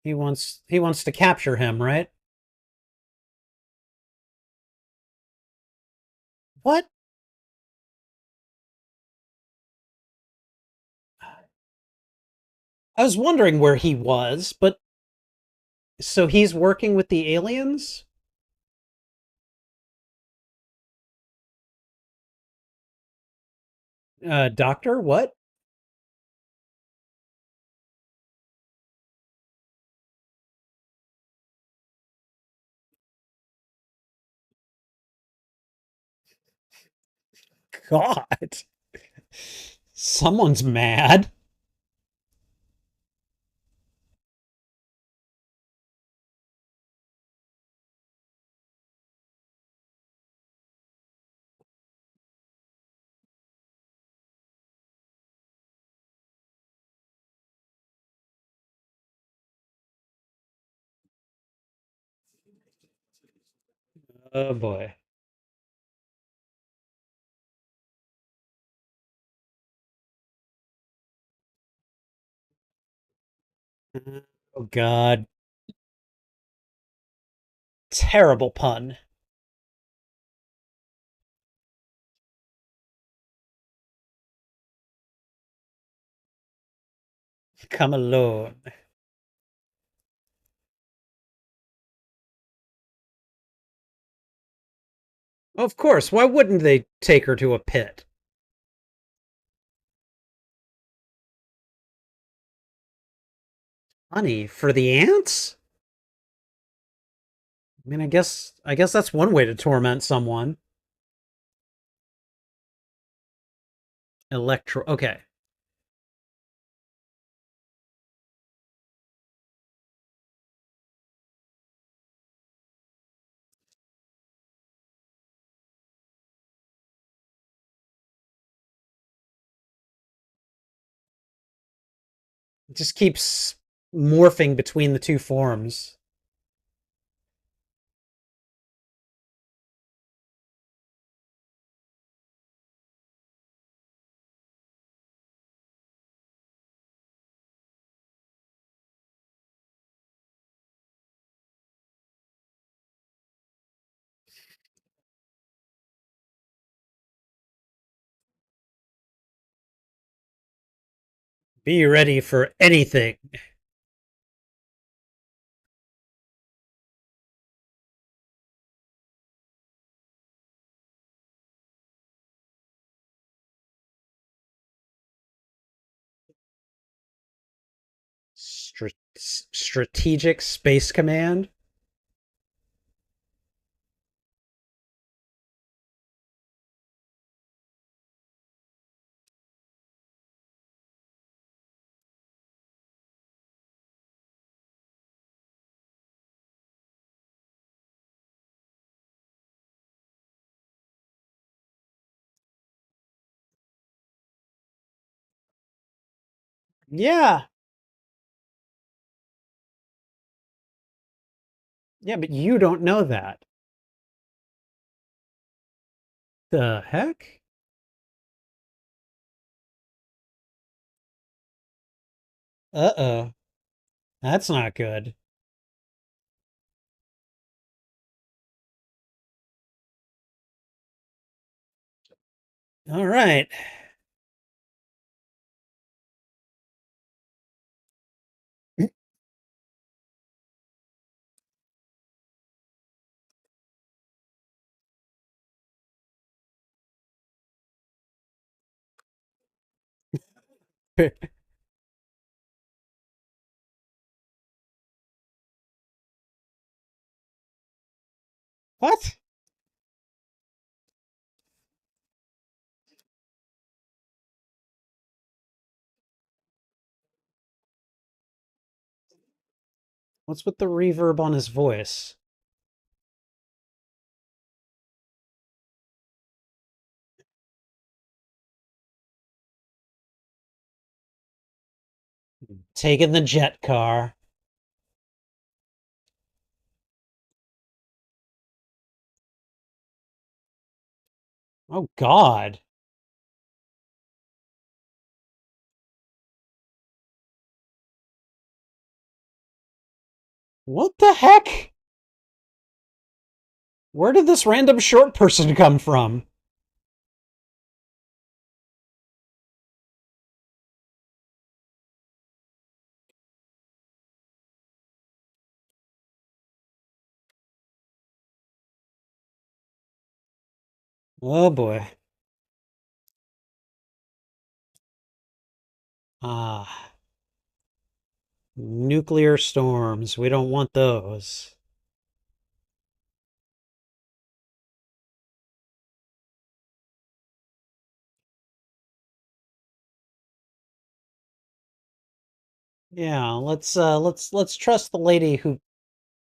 He wants to capture him, right? What? I was wondering where he was, but so he's working with the aliens? Doctor, what? God. Someone's mad. Oh boy. Oh god. Terrible pun. Come alone. Of course, why wouldn't they take her to a pit? Honey, for the ants? I mean, I guess that's one way to torment someone. Electro. Okay. It just keeps morphing between the two forms. Be ready for anything. Strategic Space Command. Yeah. Yeah, but you don't know that. The heck? Uh-oh. That's not good. All right. What? What's with the reverb on his voice? Taking the jet car. Oh, God. What the heck? Where did this random short person come from? Oh boy. Ah, nuclear storms. We don't want those. Yeah, let's trust the lady who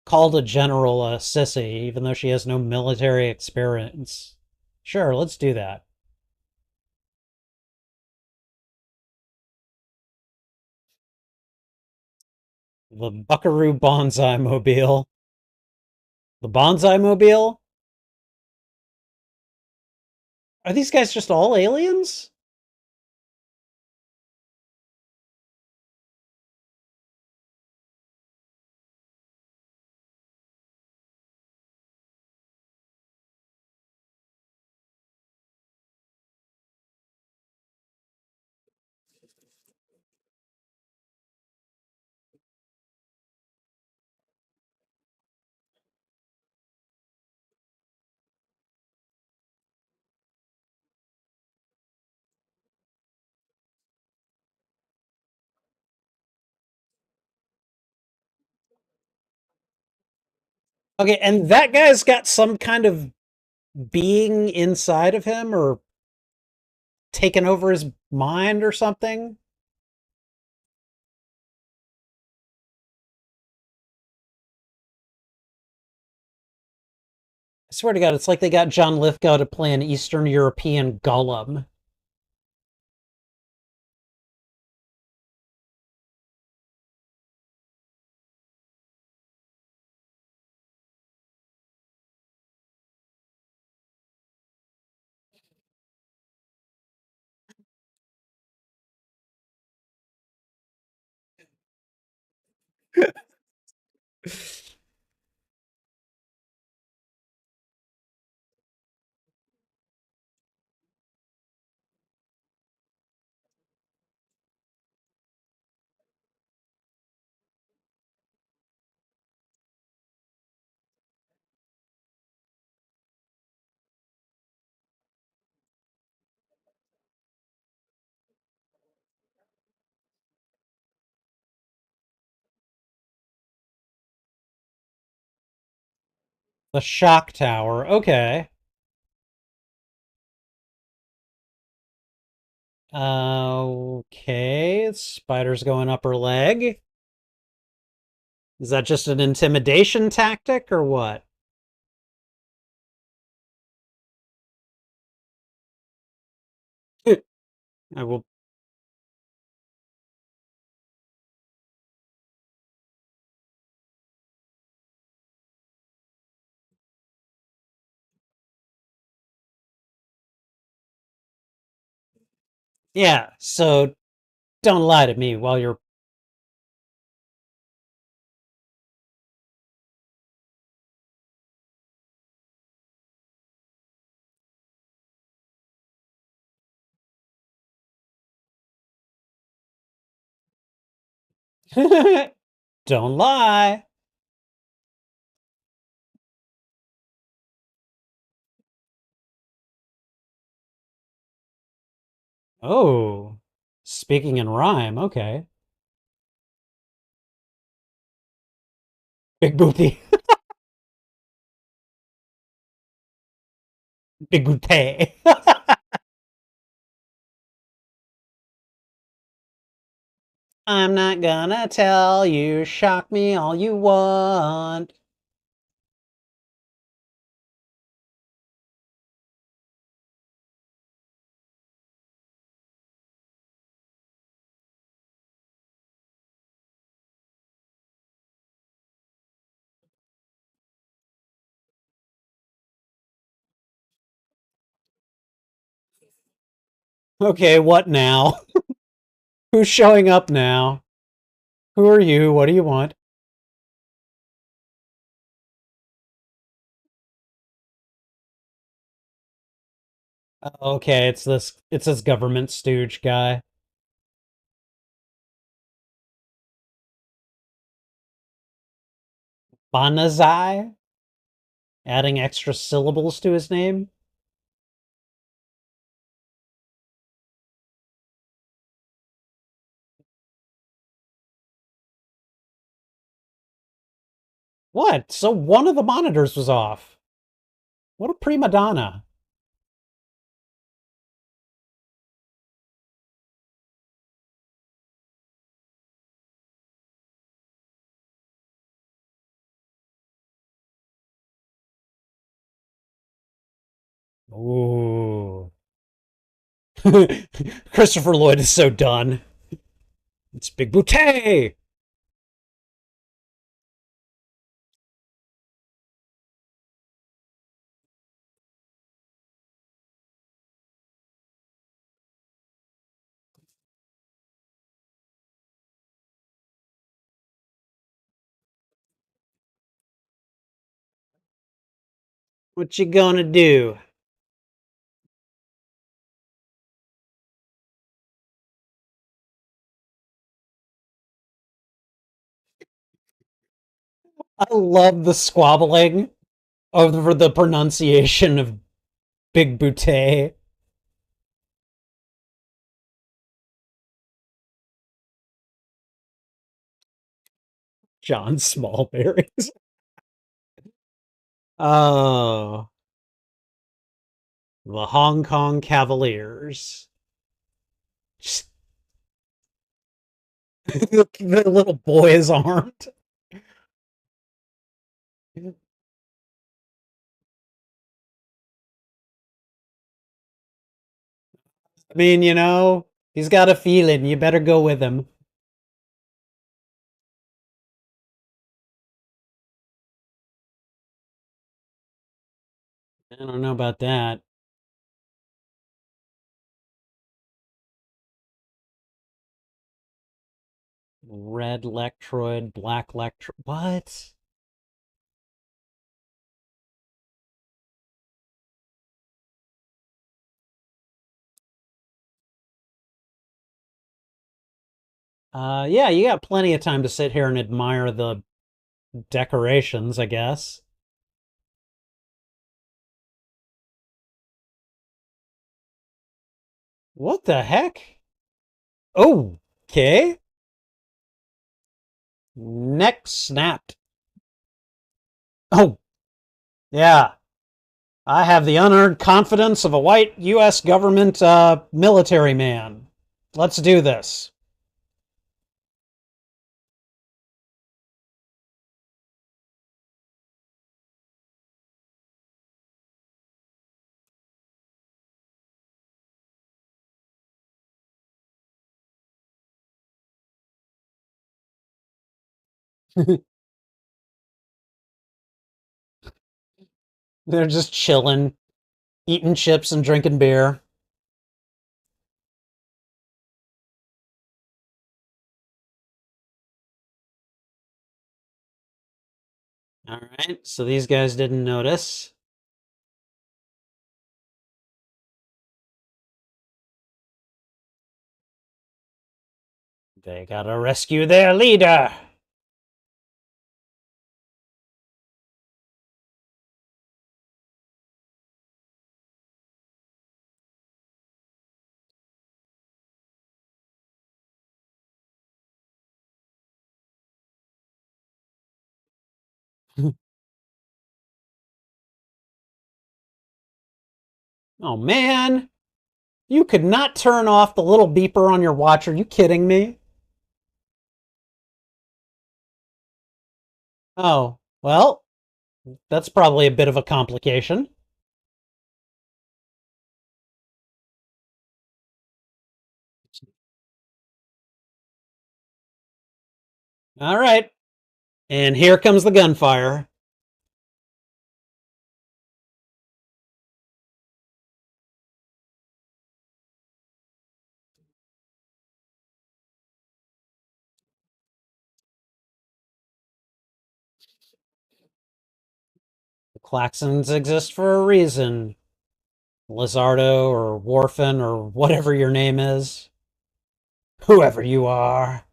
called a general a sissy, even though she has no military experience. Sure, let's do that. The Buckaroo Banzai Mobile. The Banzai Mobile? Are these guys just all aliens? Okay, and that guy's got some kind of being inside of him or taken over his mind or something. I swear to God, it's like they got John Lithgow to play an Eastern European Gollum. The shock tower. Okay. Okay. Spider's going up her leg. Is that just an intimidation tactic or what? I will. Yeah, so don't lie to me while you're. Don't lie. Oh, speaking in rhyme. Okay. Big booty. Big booty. I'm not gonna tell you. Shock me all you want. Okay, what now? Who's showing up now? Who are you? What do you want? Okay, it's this government stooge guy. Banzai, adding extra syllables to his name. What? So one of the monitors was off. What a prima donna. Ooh. Christopher Lloyd is so done. It's Big Boutte. What you gonna do? I love the squabbling over the pronunciation of Big Boutte. John Smallberries. Oh, the Hong Kong Cavaliers. Just, the little boy is armed. I mean, he's got a feeling. You better go with him. I don't know about that. Red Lectroid, black Lectroid. What? Yeah, you got plenty of time to sit here and admire the decorations, I guess. What the heck? Oh, okay. Neck snapped. Oh, yeah. I have the unearned confidence of a white U.S. government military man. Let's do this. They're just chilling, eating chips and drinking beer. All right, so these guys didn't notice. They gotta rescue their leader. Oh man, you could not turn off the little beeper on your watch. Are you kidding me? Oh, well, that's probably a bit of a complication. All right, and here comes the gunfire. The klaxons exist for a reason. Lizardo or Warfin or whatever your name is. Whoever you are.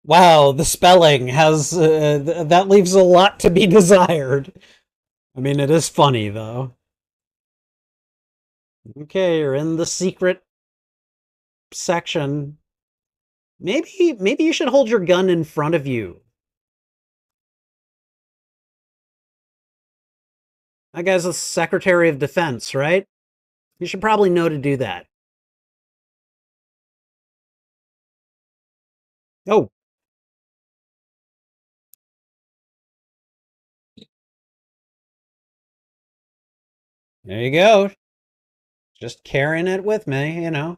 Wow, the spelling has that leaves a lot to be desired. I mean, it is funny though. Okay, you're in the secret section. Maybe you should hold your gun in front of you. That guy's the Secretary of Defense, right? You should probably know to do that. Oh, there you go. Just carrying it with me, you know.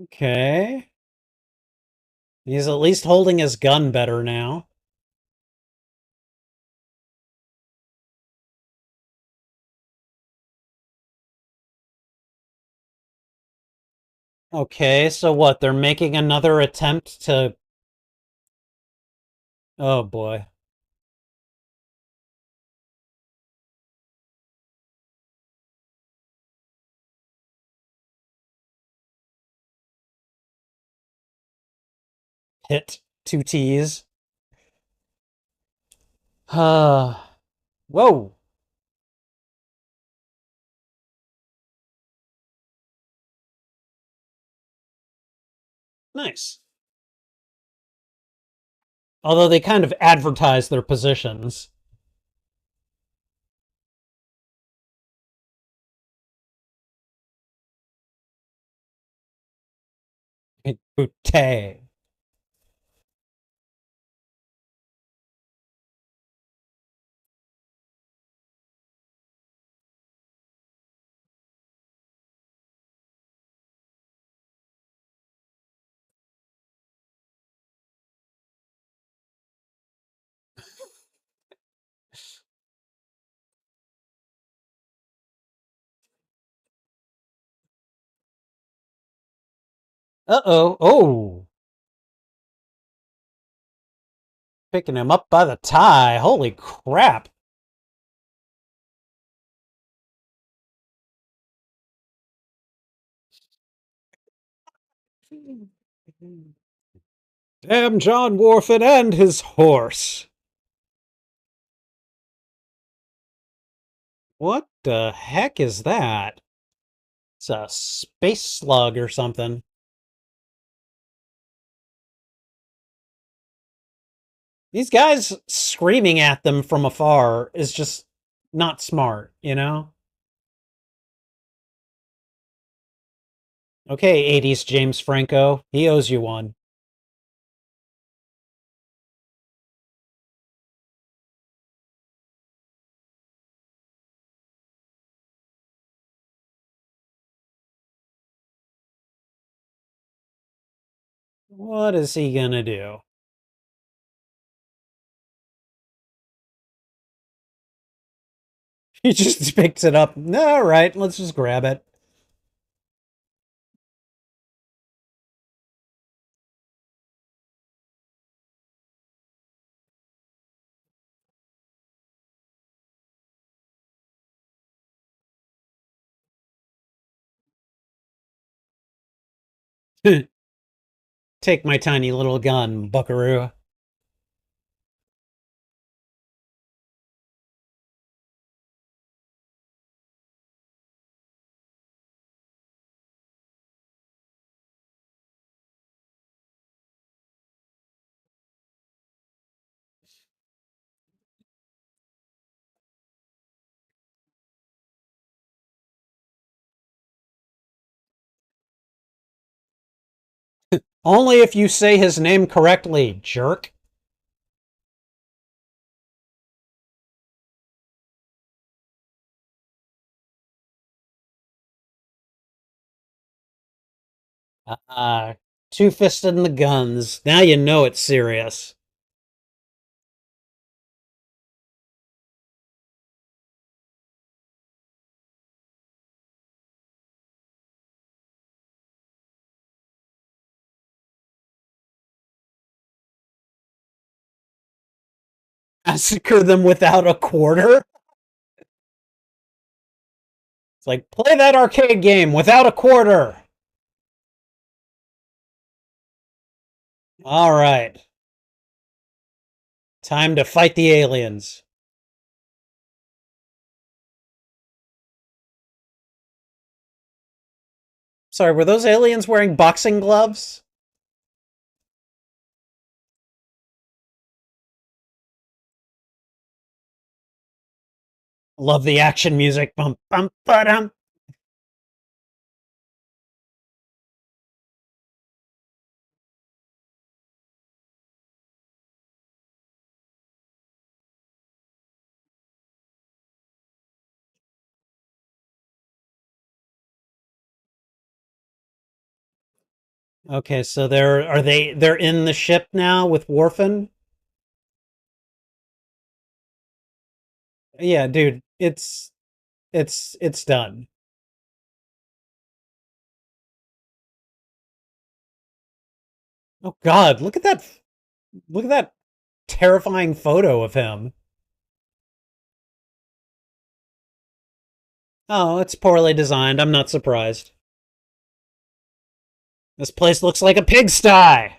Okay. He's at least holding his gun better now. Okay, so what? They're making another attempt to. Oh boy. Hit two T's. Whoa. Nice. Although they kind of advertise their positions. Boutte. Uh-oh. Oh. Picking him up by the tie. Holy crap. Damn John Warford and his horse. What the heck is that? It's a space slug or something. These guys screaming at them from afar is just not smart, you know? Okay, 80s James Franco. He owes you one. What is he gonna do? He just picks it up. All right, let's just grab it. Take my tiny little gun, Buckaroo. Only if you say his name correctly, jerk. Uh, two-fisted in the guns. Now you know it's serious. Massacre them without a quarter? It's like, play that arcade game without a quarter. All right. Time to fight the aliens. Sorry, were those aliens wearing boxing gloves? Love the action music. Bum, bum, ba-dum. Okay, so they're in the ship now with Worfen? Yeah, dude, it's done. Oh God, look at that terrifying photo of him. Oh, it's poorly designed. I'm not surprised. This place looks like a pigsty.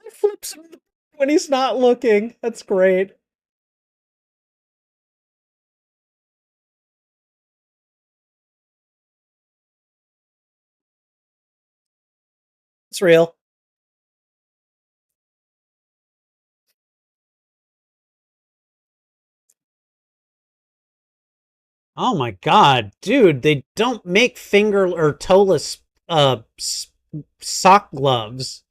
He flips him when he's not looking. That's great. It's real. Oh my God, dude, they don't make finger or toeless sock gloves.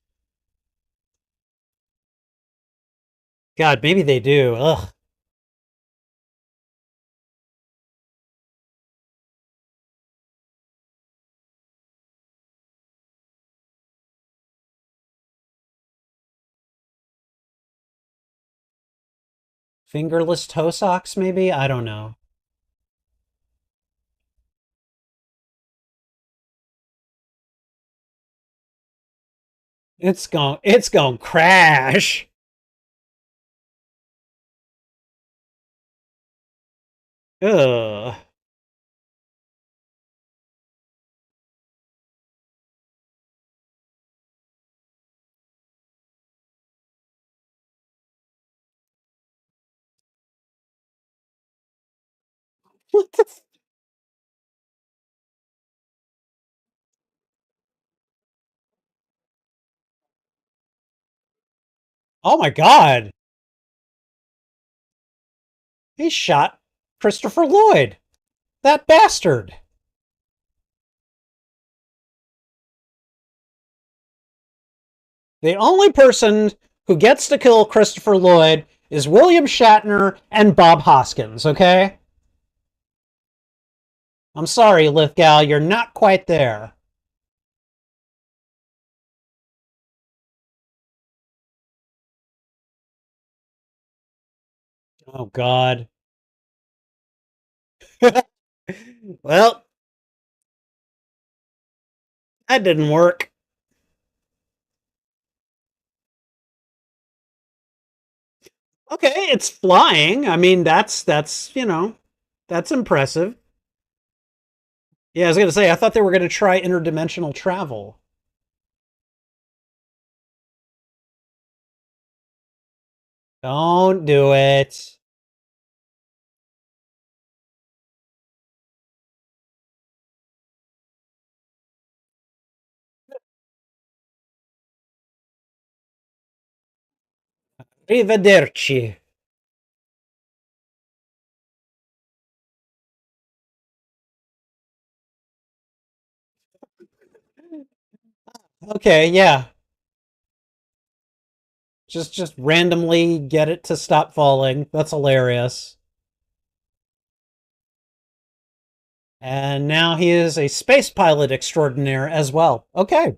God, maybe they do. Ugh. Fingerless toe socks, maybe? I don't know. It's going to crash. Ugh. What the Oh my God. He shot Christopher Lloyd. That bastard. The only person who gets to kill Christopher Lloyd is William Shatner and Bob Hoskins, okay? I'm sorry, Lithgow, you're not quite there. Oh, God. Well, that didn't work. Okay, it's flying. I mean, that's impressive. Yeah, I was gonna say, I thought they were gonna try interdimensional travel. Don't do it. Arrivederci. Okay, yeah. Just randomly get it to stop falling. That's hilarious. And now he is a space pilot extraordinaire as well. Okay.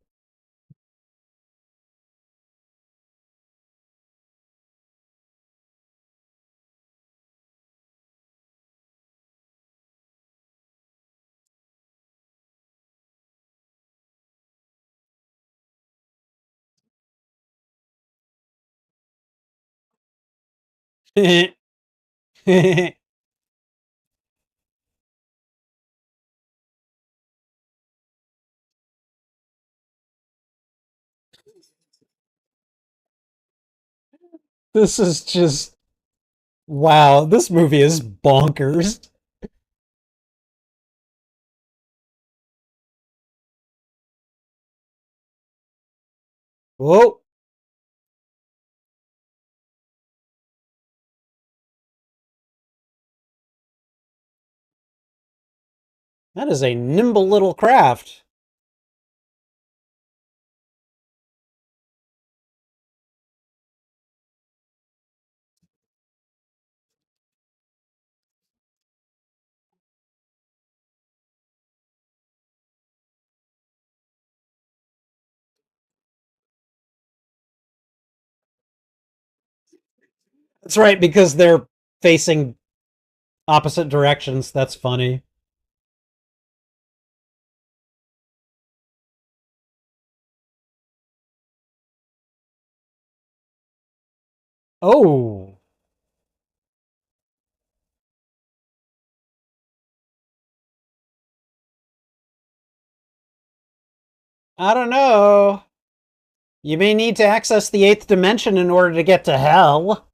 This is just wow. This movie is bonkers. Whoa. That is a nimble little craft. That's right, because they're facing opposite directions. That's funny. Oh, I don't know. You may need to access the eighth dimension in order to get to hell.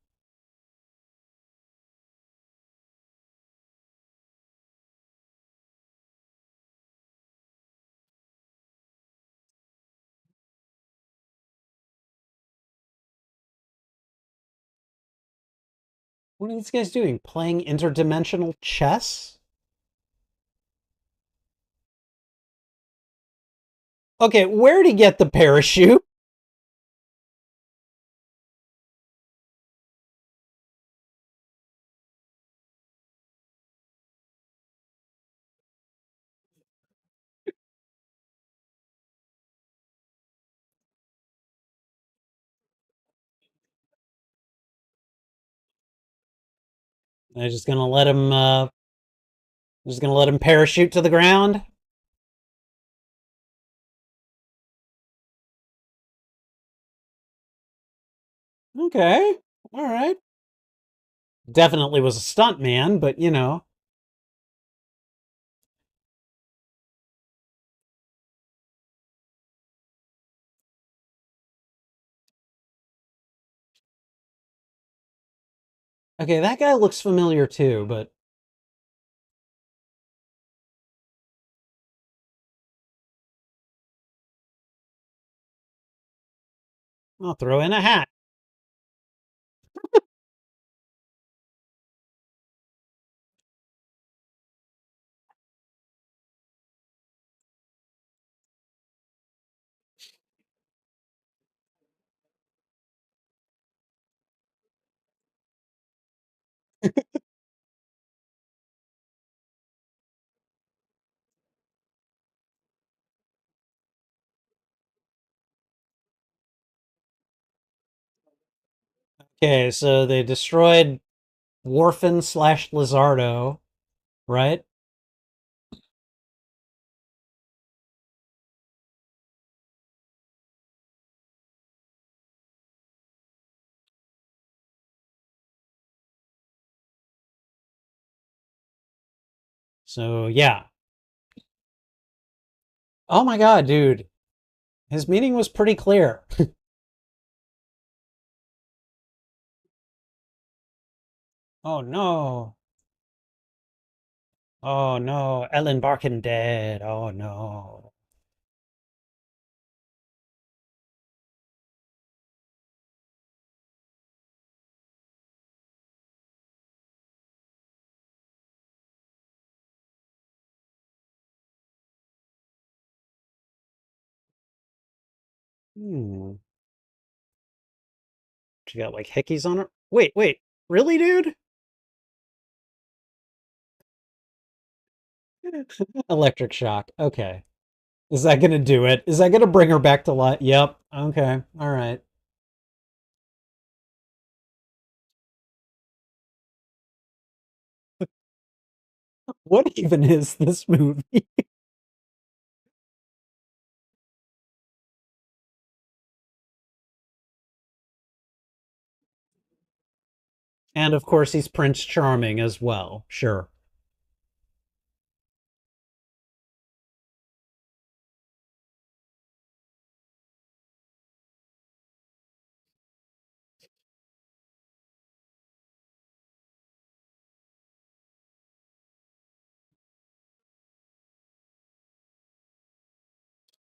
What are these guys doing? Playing interdimensional chess? Okay, where'd he get the parachute? I'm just gonna let him. Just gonna let him parachute to the ground. Okay, all right. Definitely was a stunt man, but you know. Okay, that guy looks familiar too, but I'll throw in a hat. Okay, so they destroyed Warfin slash Lizardo, right? So yeah. Oh my god, dude. His meaning was pretty clear. Oh no. Oh no. Ellen Barkin dead. Oh no. Hmm. She got like hickeys on her. Wait. Really, dude? Electric shock. Okay. Is that gonna do it? Is that gonna bring her back to life? Yep. Okay. All right. What even is this movie? And of course, he's Prince Charming as well. Sure.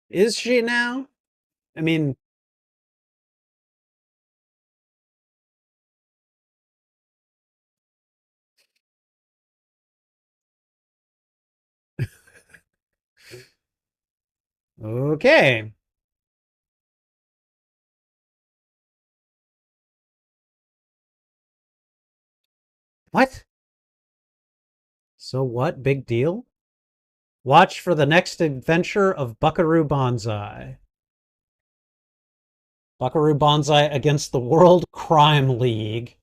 Is she now? I mean, okay. What? So what? Big deal? Watch for the next adventure of Buckaroo Banzai. Buckaroo Banzai against the World Crime League.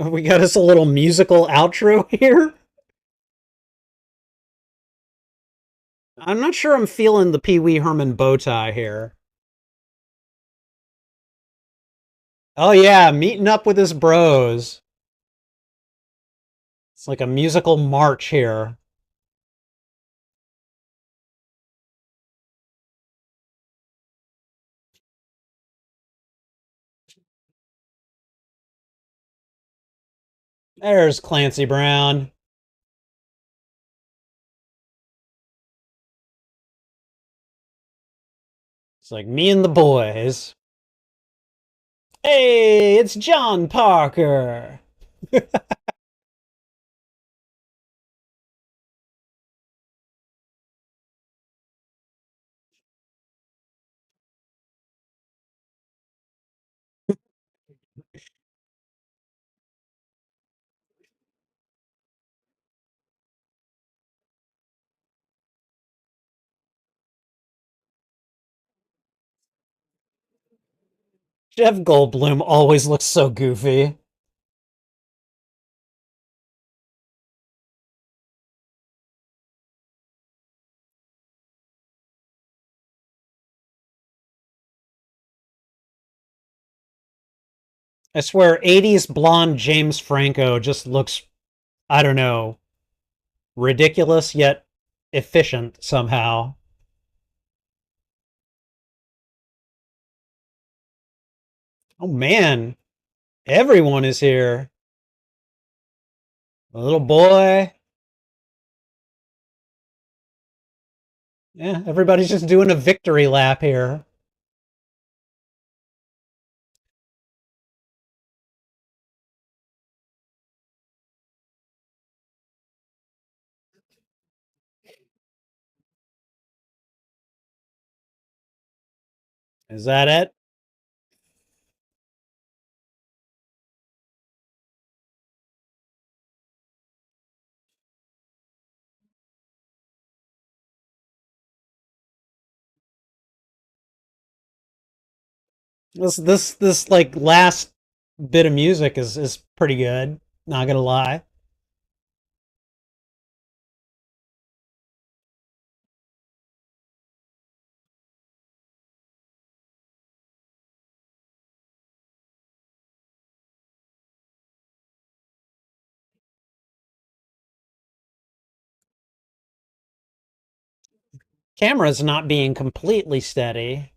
We got us a little musical outro here. I'm not sure I'm feeling the Pee Wee Herman bow tie here. Oh yeah, meeting up with his bros. It's like a musical march here. There's Clancy Brown. It's like me and the boys. Hey, it's John Parker. Jeff Goldblum always looks so goofy. I swear, 80s blonde James Franco just looks, I don't know, ridiculous yet efficient somehow. Oh man, everyone is here. A little boy. Yeah, everybody's just doing a victory lap here. Is that it? This like last bit of music is pretty good. Not gonna lie. Camera's not being completely steady.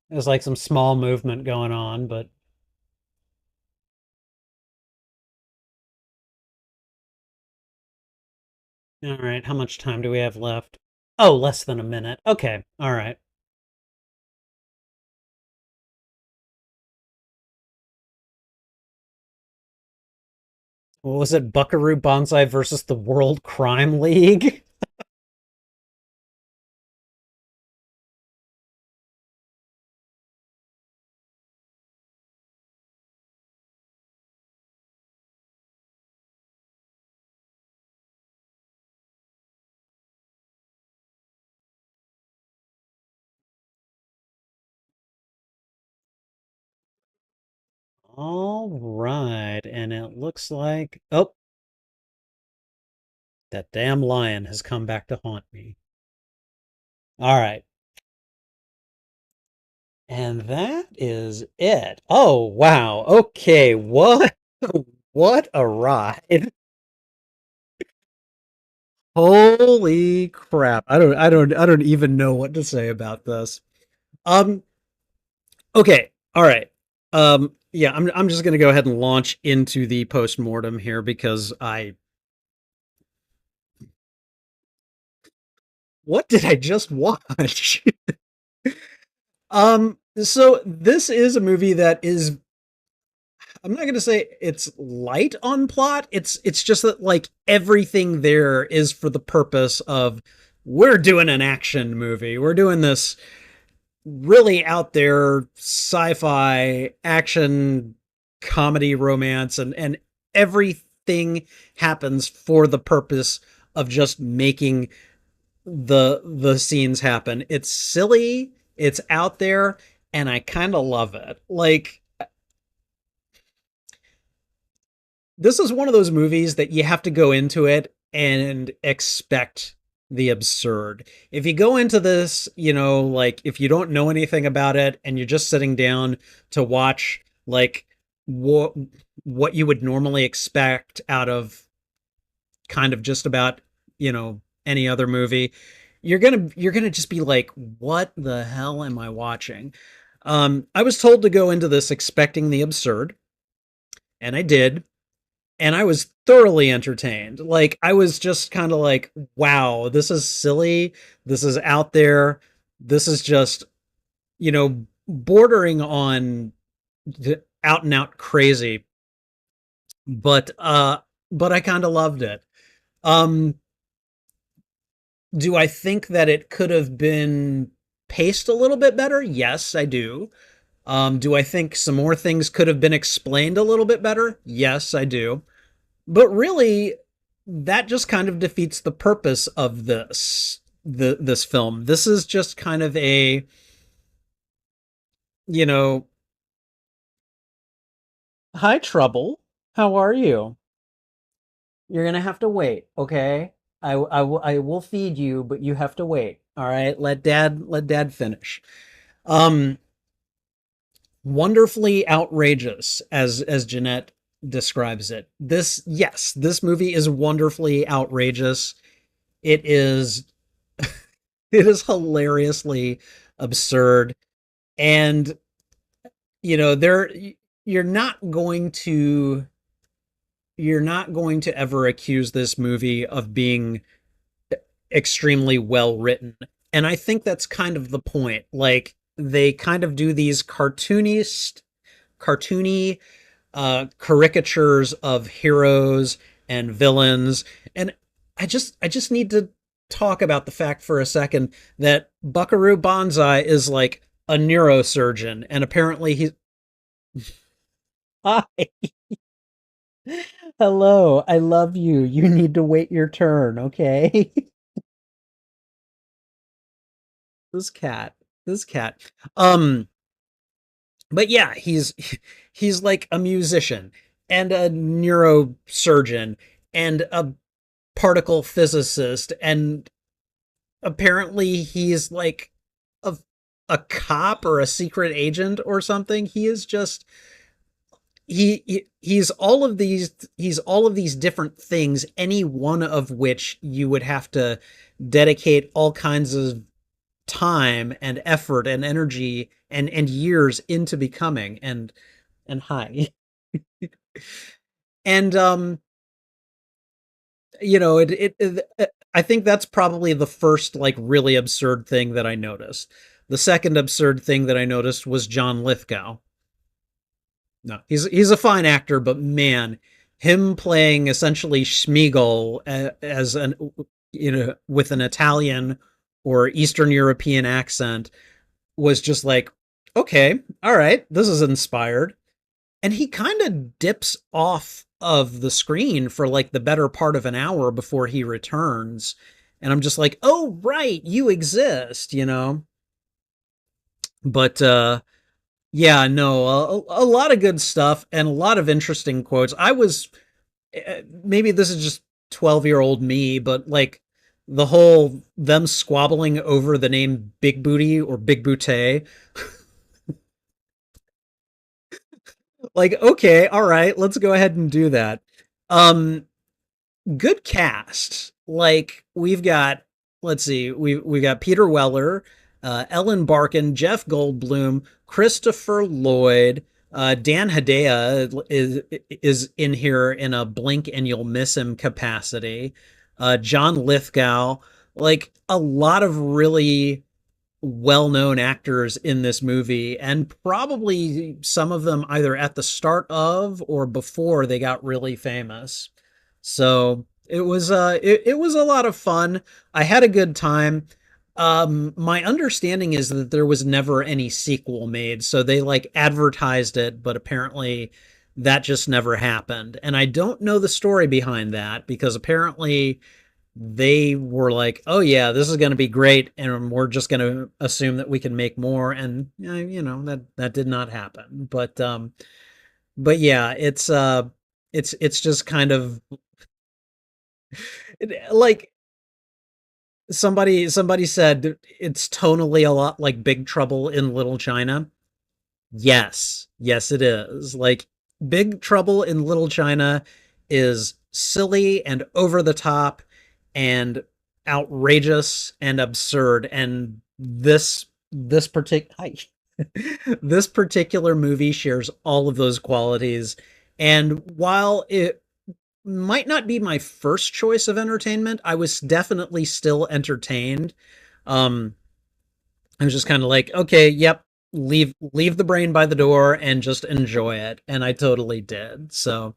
There's like some small movement going on, but all right. How much time do we have left? Oh, less than a minute. Okay. All right. What was it? Buckaroo Banzai versus the World Crime League? All right, and it looks like, oh, that damn lion has come back to haunt me. All right, and that is it. Oh, wow. Okay, what? What a ride. Holy crap. I don't even know what to say about this. Um okay, all right. Yeah, I'm just going to go ahead and launch into the post-mortem here because I what did I just watch? So this is a movie that is, I'm not going to say it's light on plot. It's just that like everything there is for the purpose of we're doing an action movie. We're doing this really out there sci-fi action comedy romance, and everything happens for the purpose of just making the scenes happen. It's silly, it's out there, and I kind of love it. Like, this is one of those movies that you have to go into it and expect the absurd. If you go into this, like if you don't know anything about it and you're just sitting down to watch like what you would normally expect out of kind of just about, any other movie, you're going to just be like, what the hell am I watching? I was told to go into this expecting the absurd, and I did, and I was thoroughly entertained. Like, I was just kind of like, wow, this is silly. This is out there. This is just, bordering on out and out crazy. But I kind of loved it. Um, do I think that it could have been paced a little bit better? Yes, I do. Do I think some more things could have been explained a little bit better? Yes, I do. But really, that just kind of defeats the purpose of this film. This is just kind of a, you know, hi Trouble. How are you? You're gonna have to wait, okay? I will feed you, but you have to wait. All right, let dad finish. Um, Wonderfully outrageous, as Jeanette describes it. This movie is wonderfully outrageous. It is it is hilariously absurd, and there you're not going to you're not going to ever accuse this movie of being extremely well written. And I think that's kind of the point. Like, they kind of do these cartoony caricatures of heroes and villains. And I just need to talk about the fact for a second that Buckaroo Banzai is like a neurosurgeon, and apparently he's hi. Hello, I love you. You need to wait your turn, okay? this cat. This cat. Um but yeah, he's like a musician and a neurosurgeon and a particle physicist, and apparently he's like a a cop or a secret agent or something. He is just he's all of these different things, any one of which you would have to dedicate all kinds of time and effort and energy and years into becoming. And hi. And I think that's probably the first like really absurd thing that I noticed. The second absurd thing that I noticed was John Lithgow. No, he's a fine actor, but man,
him playing essentially Schmiegel as an, with an Italian or Eastern European accent was just like, okay, all right, this is inspired. And he kind of dips off of the screen for like the better part of an hour before he returns. And I'm just like, oh, right, you exist, you know? But yeah, no, a lot of good stuff and a lot of interesting quotes. I was, maybe this is just 12-year-old me, but like the whole them squabbling over the name Big Booty or Big Booty, like, okay, all right, let's go ahead and do that. Um, Good cast. Like we've got, let's see, we got Peter Weller, Ellen Barkin, Jeff Goldblum, Christopher Lloyd, Dan Hedaya is in here in a blink and you'll miss him capacity. John Lithgow, like a lot of really well-known actors in this movie, and probably some of them either at the start of or before they got really famous. So it was a lot of fun. I had a good time. My understanding is that there was never any sequel made, so they like advertised it, but apparently that just never happened. And I don't know the story behind that because apparently they were like, "Oh yeah, this is going to be great, and we're just going to assume that we can make more." And that did not happen. But yeah, it's just kind of like somebody said it's tonally a lot like Big Trouble in Little China. Yes, yes, it is. Like Big Trouble in Little China is silly and over the top and outrageous and absurd. And this particular this particular movie shares all of those qualities. And while it might not be my first choice of entertainment, I was definitely still entertained. Um, I was just kind of like, okay, yep, leave the brain by the door and just enjoy it, and I totally did. So,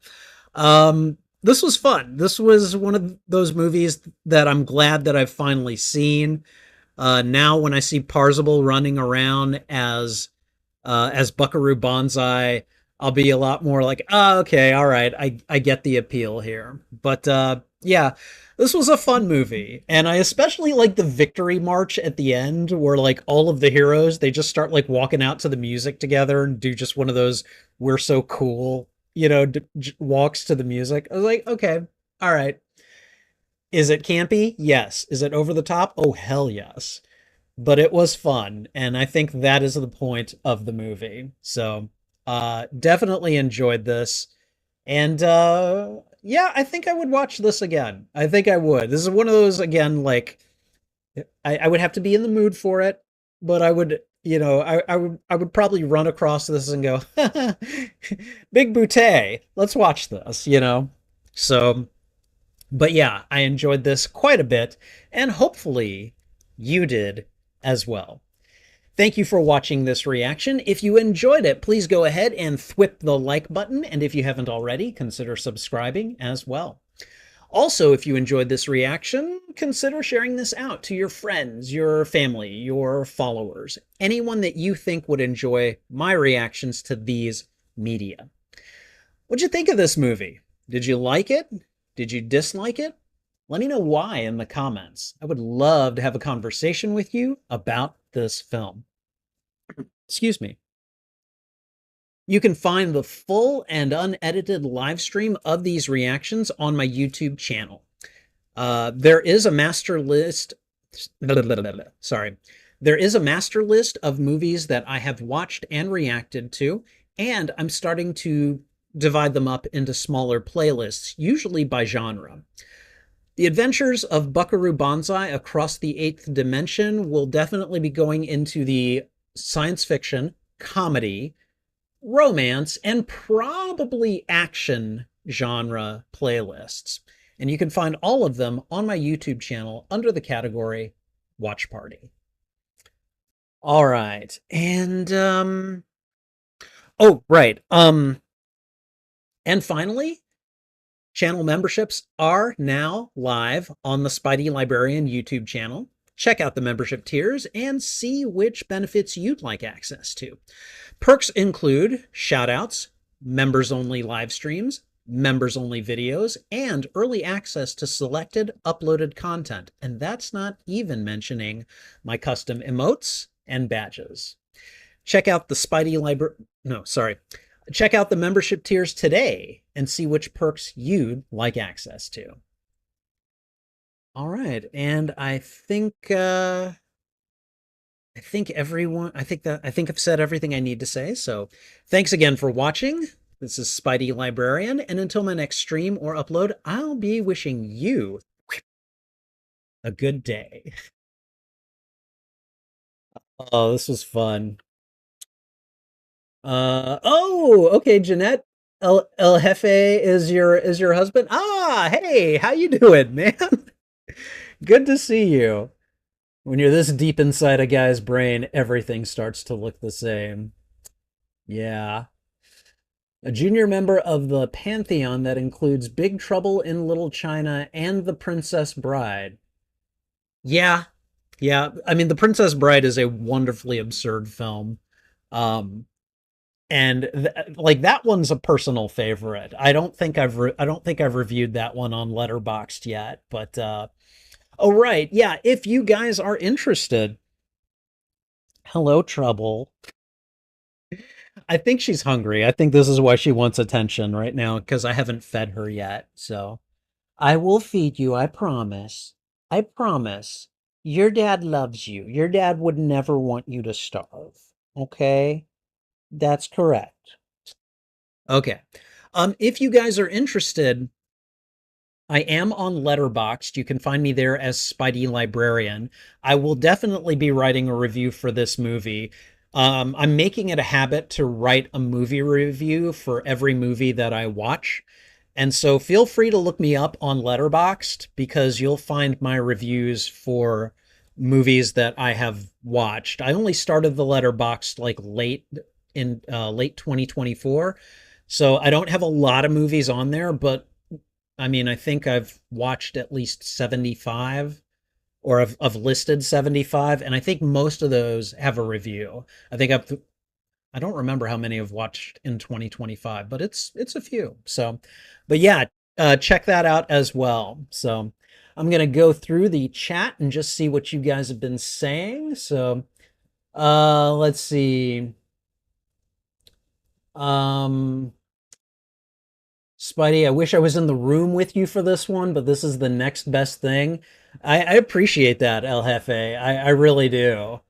this was fun. This was one of those movies that I'm glad that I've finally seen. Now, when I see Parzival running around as Buckaroo Banzai, I'll be a lot more like, ah, okay, all right, I get the appeal here. But yeah, this was a fun movie, and I especially like the victory march at the end, where like all of the heroes they just start like walking out to the music together and do just one of those "we're so cool," walks to the music. I was like, okay, all right. Is it campy? Yes. Is it over the top? Oh hell yes, but it was fun, and I think that is the point of the movie. So definitely enjoyed this. And yeah, I think I would watch this again. I think I would. This is one of those again, like I would have to be in the mood for it, but I would, I would probably run across this and go, Big Boutte, let's watch this. So but yeah, I enjoyed this quite a bit, and hopefully you did as well. Thank you for watching this reaction. If you enjoyed it, please go ahead and thwip the like button, and if you haven't already, consider subscribing as well. Also, if you enjoyed this reaction, consider sharing this out to your friends, your family, your followers, anyone that you think would enjoy my reactions to these media. What'd you think of this movie? Did you like it? Did you dislike it? Let me know why in the comments. I would love to have a conversation with you about this film. Excuse me. You can find the full and unedited live stream of these reactions on my YouTube channel. There is a master list. Sorry. There is a master list of movies that I have watched and reacted to, and I'm starting to divide them up into smaller playlists, usually by genre. The Adventures of Buckaroo Banzai Across the Eighth Dimension will definitely be going into the science fiction, comedy, romance, and probably action genre playlists. And you can find all of them on my YouTube channel under the category Watch Party. All right. And oh, right. And finally, Channel memberships are now live on the Spidey Librarian YouTube channel. Check out the membership tiers and see which benefits you'd like access to. Perks include shoutouts, members only live streams, members only videos, and early access to selected uploaded content. And that's not even mentioning my custom emotes and badges. Check out the Spidey Library. No, sorry. Check out the membership tiers today and see which perks you'd like access to. All right, and I think I've said everything I need to say. So, thanks again for watching. This is Spidey Librarian, and until my next stream or upload, I'll be wishing you a good day. Oh, this was fun. Okay, Jeanette. El Jefe is your husband. Ah, hey, how you doing, man? Good to see you. When you're this deep inside a guy's brain, everything starts to look the same. Yeah. A junior member of the pantheon that includes Big Trouble in Little China and The Princess Bride. Yeah. Yeah. I mean, The Princess Bride is a wonderfully absurd film. Um, and like that one's a personal favorite. I don't think I've reviewed that one on Letterboxd yet, but oh right, yeah, if you guys are interested. Hello, Trouble. I think she's hungry. I think this is why she wants attention right now because I haven't fed her yet. So I will feed you, I promise. I promise. Your dad loves you. Your dad would never want you to starve. Okay? That's correct. Okay. If you guys are interested, I am on Letterboxd. You can find me there as Spidey Librarian. I will definitely be writing a review for this movie. I'm making it a habit to write a movie review for every movie that I watch. And so feel free to look me up on Letterboxd because you'll find my reviews for movies that I have watched. I only started the Letterboxd like late 2024. So I don't have a lot of movies on there, but I mean, I think I've watched at least 75 or I've listed 75, and I think most of those have a review. I don't remember how many I've watched in 2025, but it's a few. So, but yeah, check that out as well. So, I'm gonna go through the chat and just see what you guys have been saying. So, let's see. Um, Spidey, I wish I was in the room with you for this one, but this is the next best thing. I appreciate that, El Jefe. I really do.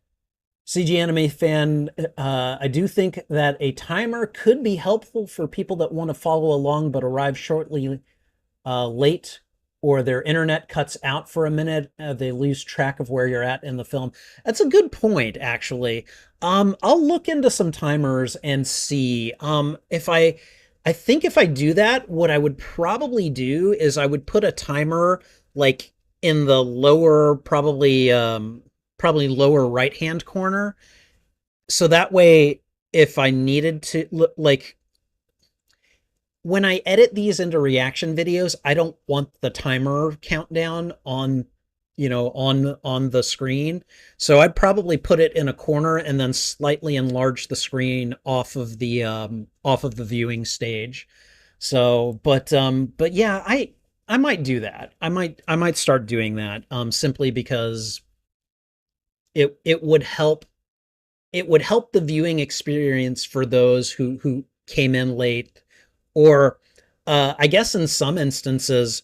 CG Anime fan, I do think that a timer could be helpful for people that want to follow along but arrive shortly late or their internet cuts out for a minute. They lose track of where you're at in the film. That's a good point, actually. I'll look into some timers and see. I think if I do that, what I would probably do is I would put a timer like in the lower, probably lower right hand corner. So that way, if I needed to, like, when I edit these into reaction videos, I don't want the timer countdown on, on the screen. So I'd probably put it in a corner and then slightly enlarge the screen off of the viewing stage. So, but yeah, I might do that. I might start doing that simply because it would help the viewing experience for those who came in late, or I guess in some instances,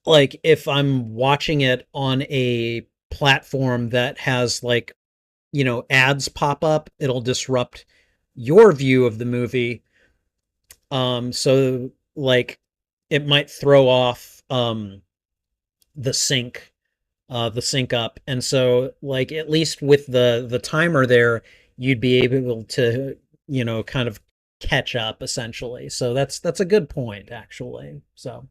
like if I'm watching it on a platform that has like, ads pop up, it'll disrupt your view of the movie. So like it might throw off the sync the sync up. And so like at least with the timer there, you'd be able to, kind of catch up essentially. So that's a good point actually. So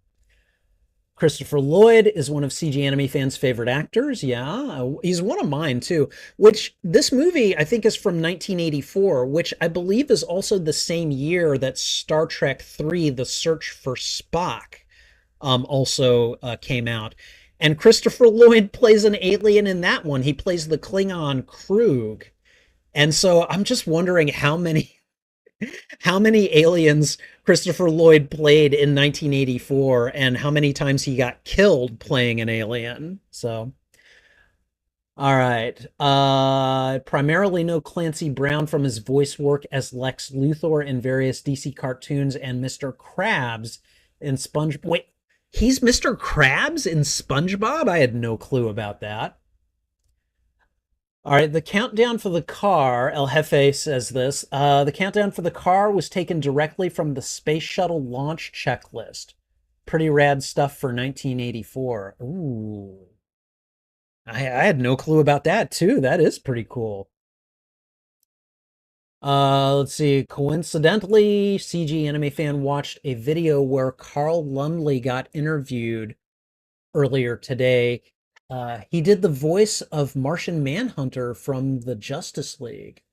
Christopher Lloyd is one of CG Anime fans' favorite actors. Yeah, he's one of mine too. Which this movie I think is from 1984, which I believe is also the same year that Star Trek III: The Search for Spock also came out. And Christopher Lloyd plays an alien in that one. He plays the Klingon Krug. And so I'm just wondering how many aliens Christopher Lloyd played in 1984 and how many times he got killed playing an alien. So, all right. Primarily know Clancy Brown from his voice work as Lex Luthor in various DC cartoons and Mr. Krabs in Sponge. Wait, he's Mr. Krabs in SpongeBob? I had no clue about that. All right, the countdown for the car, El Jefe says this. The countdown for the car was taken directly from the Space Shuttle launch checklist. Pretty rad stuff for 1984. Ooh. I had no clue about that, too. That is pretty cool. Let's see. Coincidentally, CG Anime Fan watched a video where Carl Lumley got interviewed earlier today. He did the voice of Martian Manhunter from the Justice League.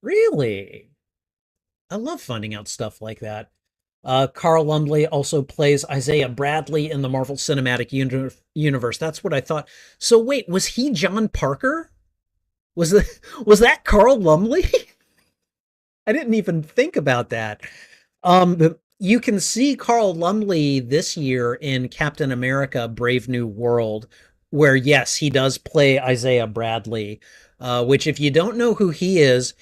Really? I love finding out stuff like that. Carl Lumley also plays Isaiah Bradley in the Marvel Cinematic Universe. That's what I thought. So wait, was he John Parker? Was that Carl Lumley? I didn't even think about that. You can see Carl Lumley this year in Captain America: Brave New World, where yes, he does play Isaiah Bradley. Which, if you don't know who he's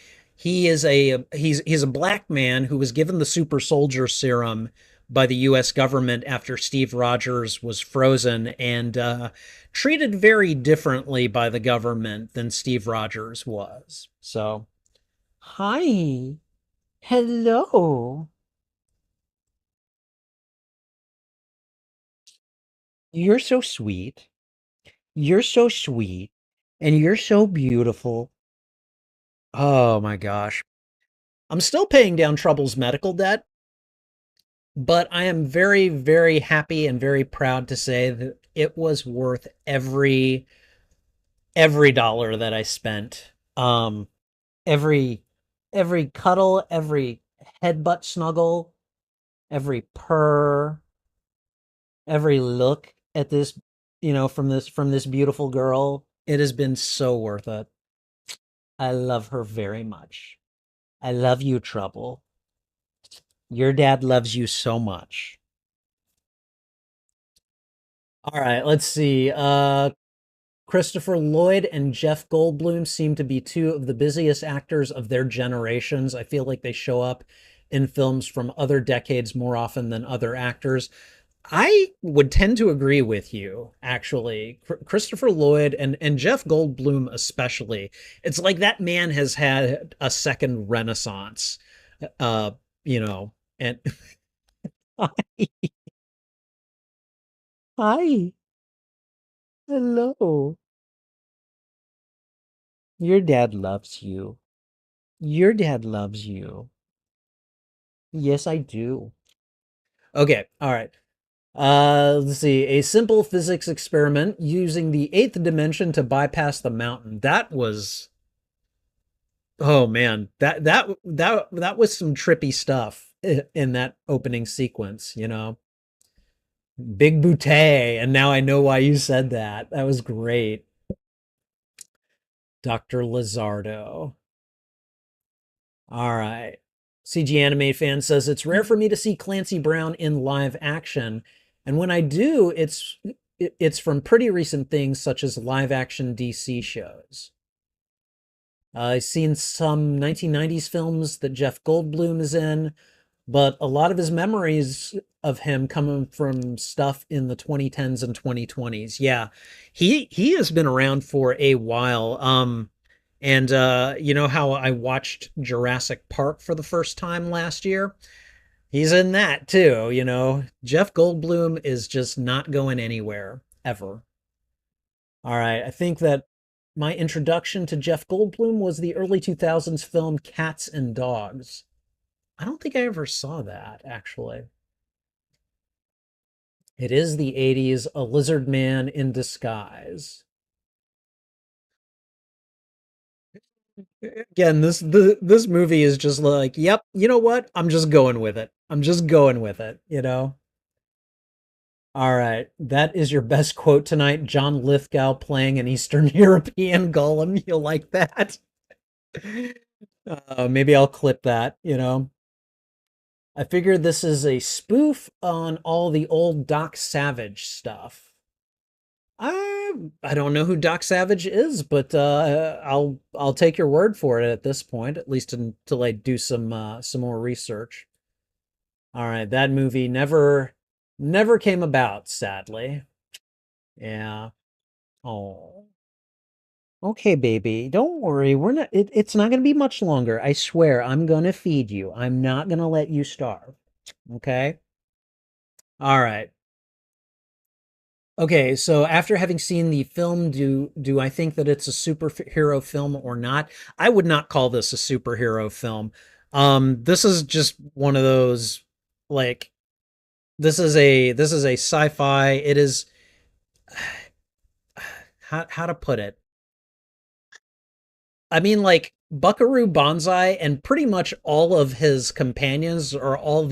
a black man who was given the super soldier serum by the U.S. government after Steve Rogers was frozen and treated very differently by the government than Steve Rogers was. So, hi, hello. You're so sweet. You're so sweet. And you're so beautiful. Oh my gosh. I'm still paying down Trouble's medical debt, but I am very, very happy and very proud to say that it was worth every dollar that I spent. Every every cuddle, every headbutt snuggle, every purr, every look at this, from this beautiful girl. It has been so worth it. I love her very much. I love you, Trouble. Your dad loves you so much. All right, let's see. Christopher Lloyd and Jeff Goldblum seem to be two of the busiest actors of their generations. I feel like they show up in films from other decades more often than other actors. I would tend to agree with you, actually. Christopher Lloyd and Jeff Goldblum especially. It's like that man has had a second renaissance. Uh, and hi, hello. Your dad loves you. Your dad loves you. Yes, I do. Okay, all right. Let's see. A simple physics experiment using the eighth dimension to bypass the mountain. That was, oh man, that was some trippy stuff in that opening sequence. Big bootay, and now I know why you said that. That was great. Dr. Lizardo. All right. CG Anime Fan says it's rare for me to see Clancy Brown in live action, and when I do, it's from pretty recent things such as live action DC shows. I've seen some 1990s films that Jeff Goldblum is in, but a lot of his memories of him coming from stuff in the 2010s and 2020s. Yeah, he has been around for a while. And you know how I watched Jurassic Park for the first time last year? He's in that too. Jeff Goldblum is just not going anywhere ever. All right, I think that my introduction to Jeff Goldblum was the early 2000s film Cats and Dogs. I don't think I ever saw that, actually.
It is the 80s, a lizard man in disguise. Again, this movie is just like, yep, you know what? I'm just going with it. I'm just going with it, you know? All right. That is your best quote tonight. John Lithgow playing an Eastern European golem. You like that? Maybe I'll clip that, you know? I figured this is a spoof on all the old Doc Savage stuff. I don't know who Doc Savage is, but I'll take your word for it at this point, at least until I do some more research. All right, that movie never came about, sadly. Yeah. Oh. Okay, baby. Don't worry. It's not going to be much longer. I swear. I'm going to feed you. I'm not going to let you starve. Okay? All right. Okay, so after having seen the film, do I think that it's a superhero film or not? I would not call this a superhero film. This is just one of those like this is a sci-fi. It is how to put it. I mean, like Buckaroo Banzai and pretty much all of his companions are all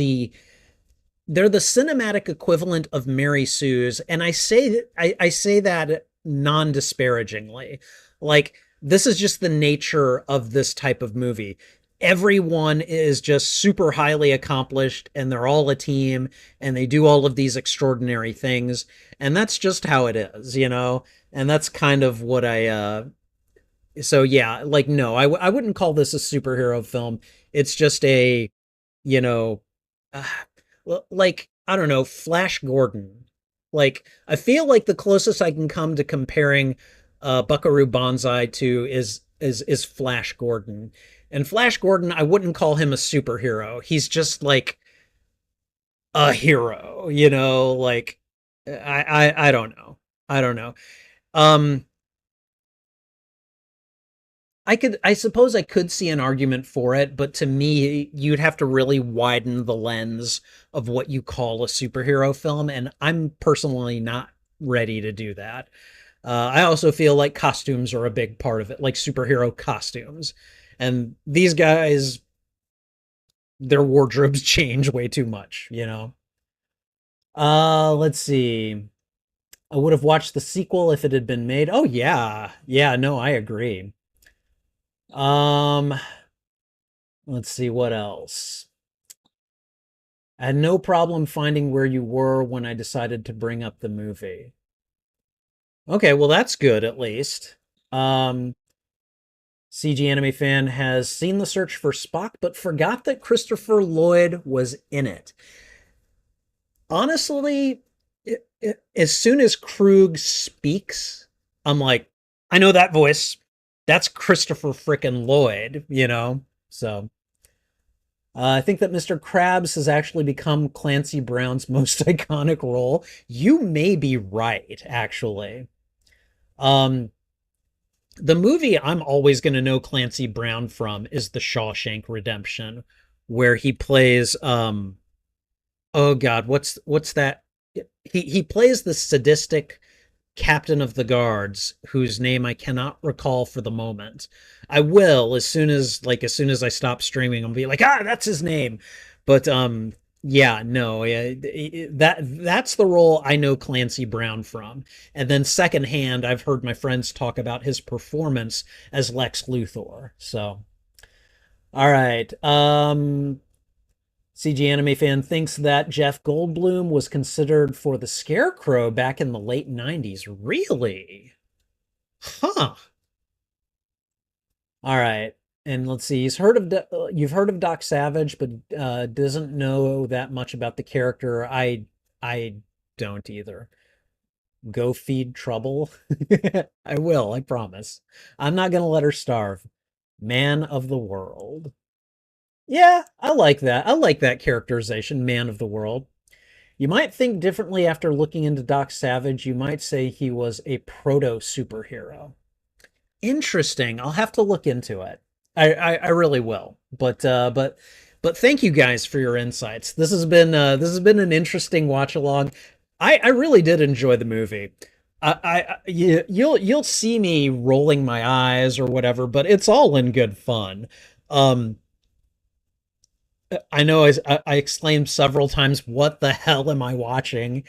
they're the cinematic equivalent of Mary Sue's, and I say that non-disparagingly. Like this is just the nature of this type of movie. Everyone is just super highly accomplished and they're all a team and they do all of these extraordinary things, and that's just how it is, you know? And that's kind of what so yeah, like no, I wouldn't call this a superhero film. It's just a, you know, uh, like I don't know, Flash Gordon. Like I feel like the closest I can come to comparing Buckaroo Banzai to is Flash Gordon. And Flash Gordon, I wouldn't call him a superhero. He's just like a hero, you know, like I don't know. I don't know. Um I suppose I could see an argument for it, but to me, you'd have to really widen the lens of what you call a superhero film, and I'm personally not ready to do that. I also feel like costumes are a big part of it, like superhero costumes. And these guys, their wardrobes change way too much, you know? Let's see. I would have watched the sequel if it had been made. Oh yeah. Yeah, no, I agree. Um, let's see what else. I had no problem finding where you were when I decided to bring up the movie. Okay, well that's good at least. Um, CG Anime Fan has seen the search for Spock, but forgot that Christopher Lloyd was in it. Honestly, as soon as Krug speaks, I'm like, I know that voice. That's Christopher frickin' Lloyd, you know? So I think that Mr. Krabs has actually become Clancy Brown's most iconic role. You may be right, actually. Um, the movie I'm always going to know Clancy Brown from is The Shawshank Redemption, where he plays oh God, what's that? He plays the sadistic captain of the guards whose name I cannot recall for the moment. I will as soon as I stop streaming, I'll be like, ah, that's his name. But yeah, no, yeah, that's the role I know Clancy Brown from. And then secondhand, I've heard my friends talk about his performance as Lex Luthor. So, all right. CG Anime Fan thinks that Jeff Goldblum was considered for the Scarecrow back in the late 90s. Really? Huh. All right. And let's see. You've heard of Doc Savage, but doesn't know that much about the character. I don't either. Go feed Trouble. I will, I promise. I'm not gonna let her starve. Man of the World. Yeah, I like that. I like that characterization, Man of the World. You might think differently after looking into Doc Savage. You might say he was a proto superhero. Interesting. I'll have to look into it. I really will. But thank you guys for your insights. This has been an interesting watch along.
I really did enjoy the movie. You'll see me rolling my eyes or whatever, but it's all in good fun. Um, I know I exclaimed several times, "What the hell am I watching?"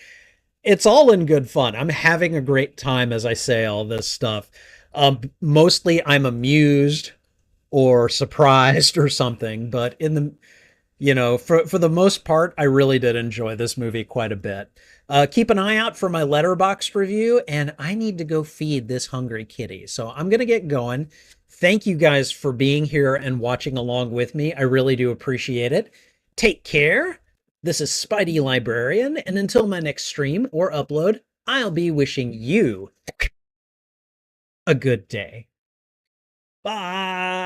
It's all in good fun. I'm having a great time as I say all this stuff. Mostly I'm amused or surprised or something, but in the for the most part, I really did enjoy this movie quite a bit. Keep an eye out for my letterboxd review, and I need to go feed this hungry kitty. So I'm gonna get going. Thank you guys for being here and watching along with me. I really do appreciate it. Take care. This is Spidey Librarian, and until my next stream or upload, I'll be wishing you a good day. Bye.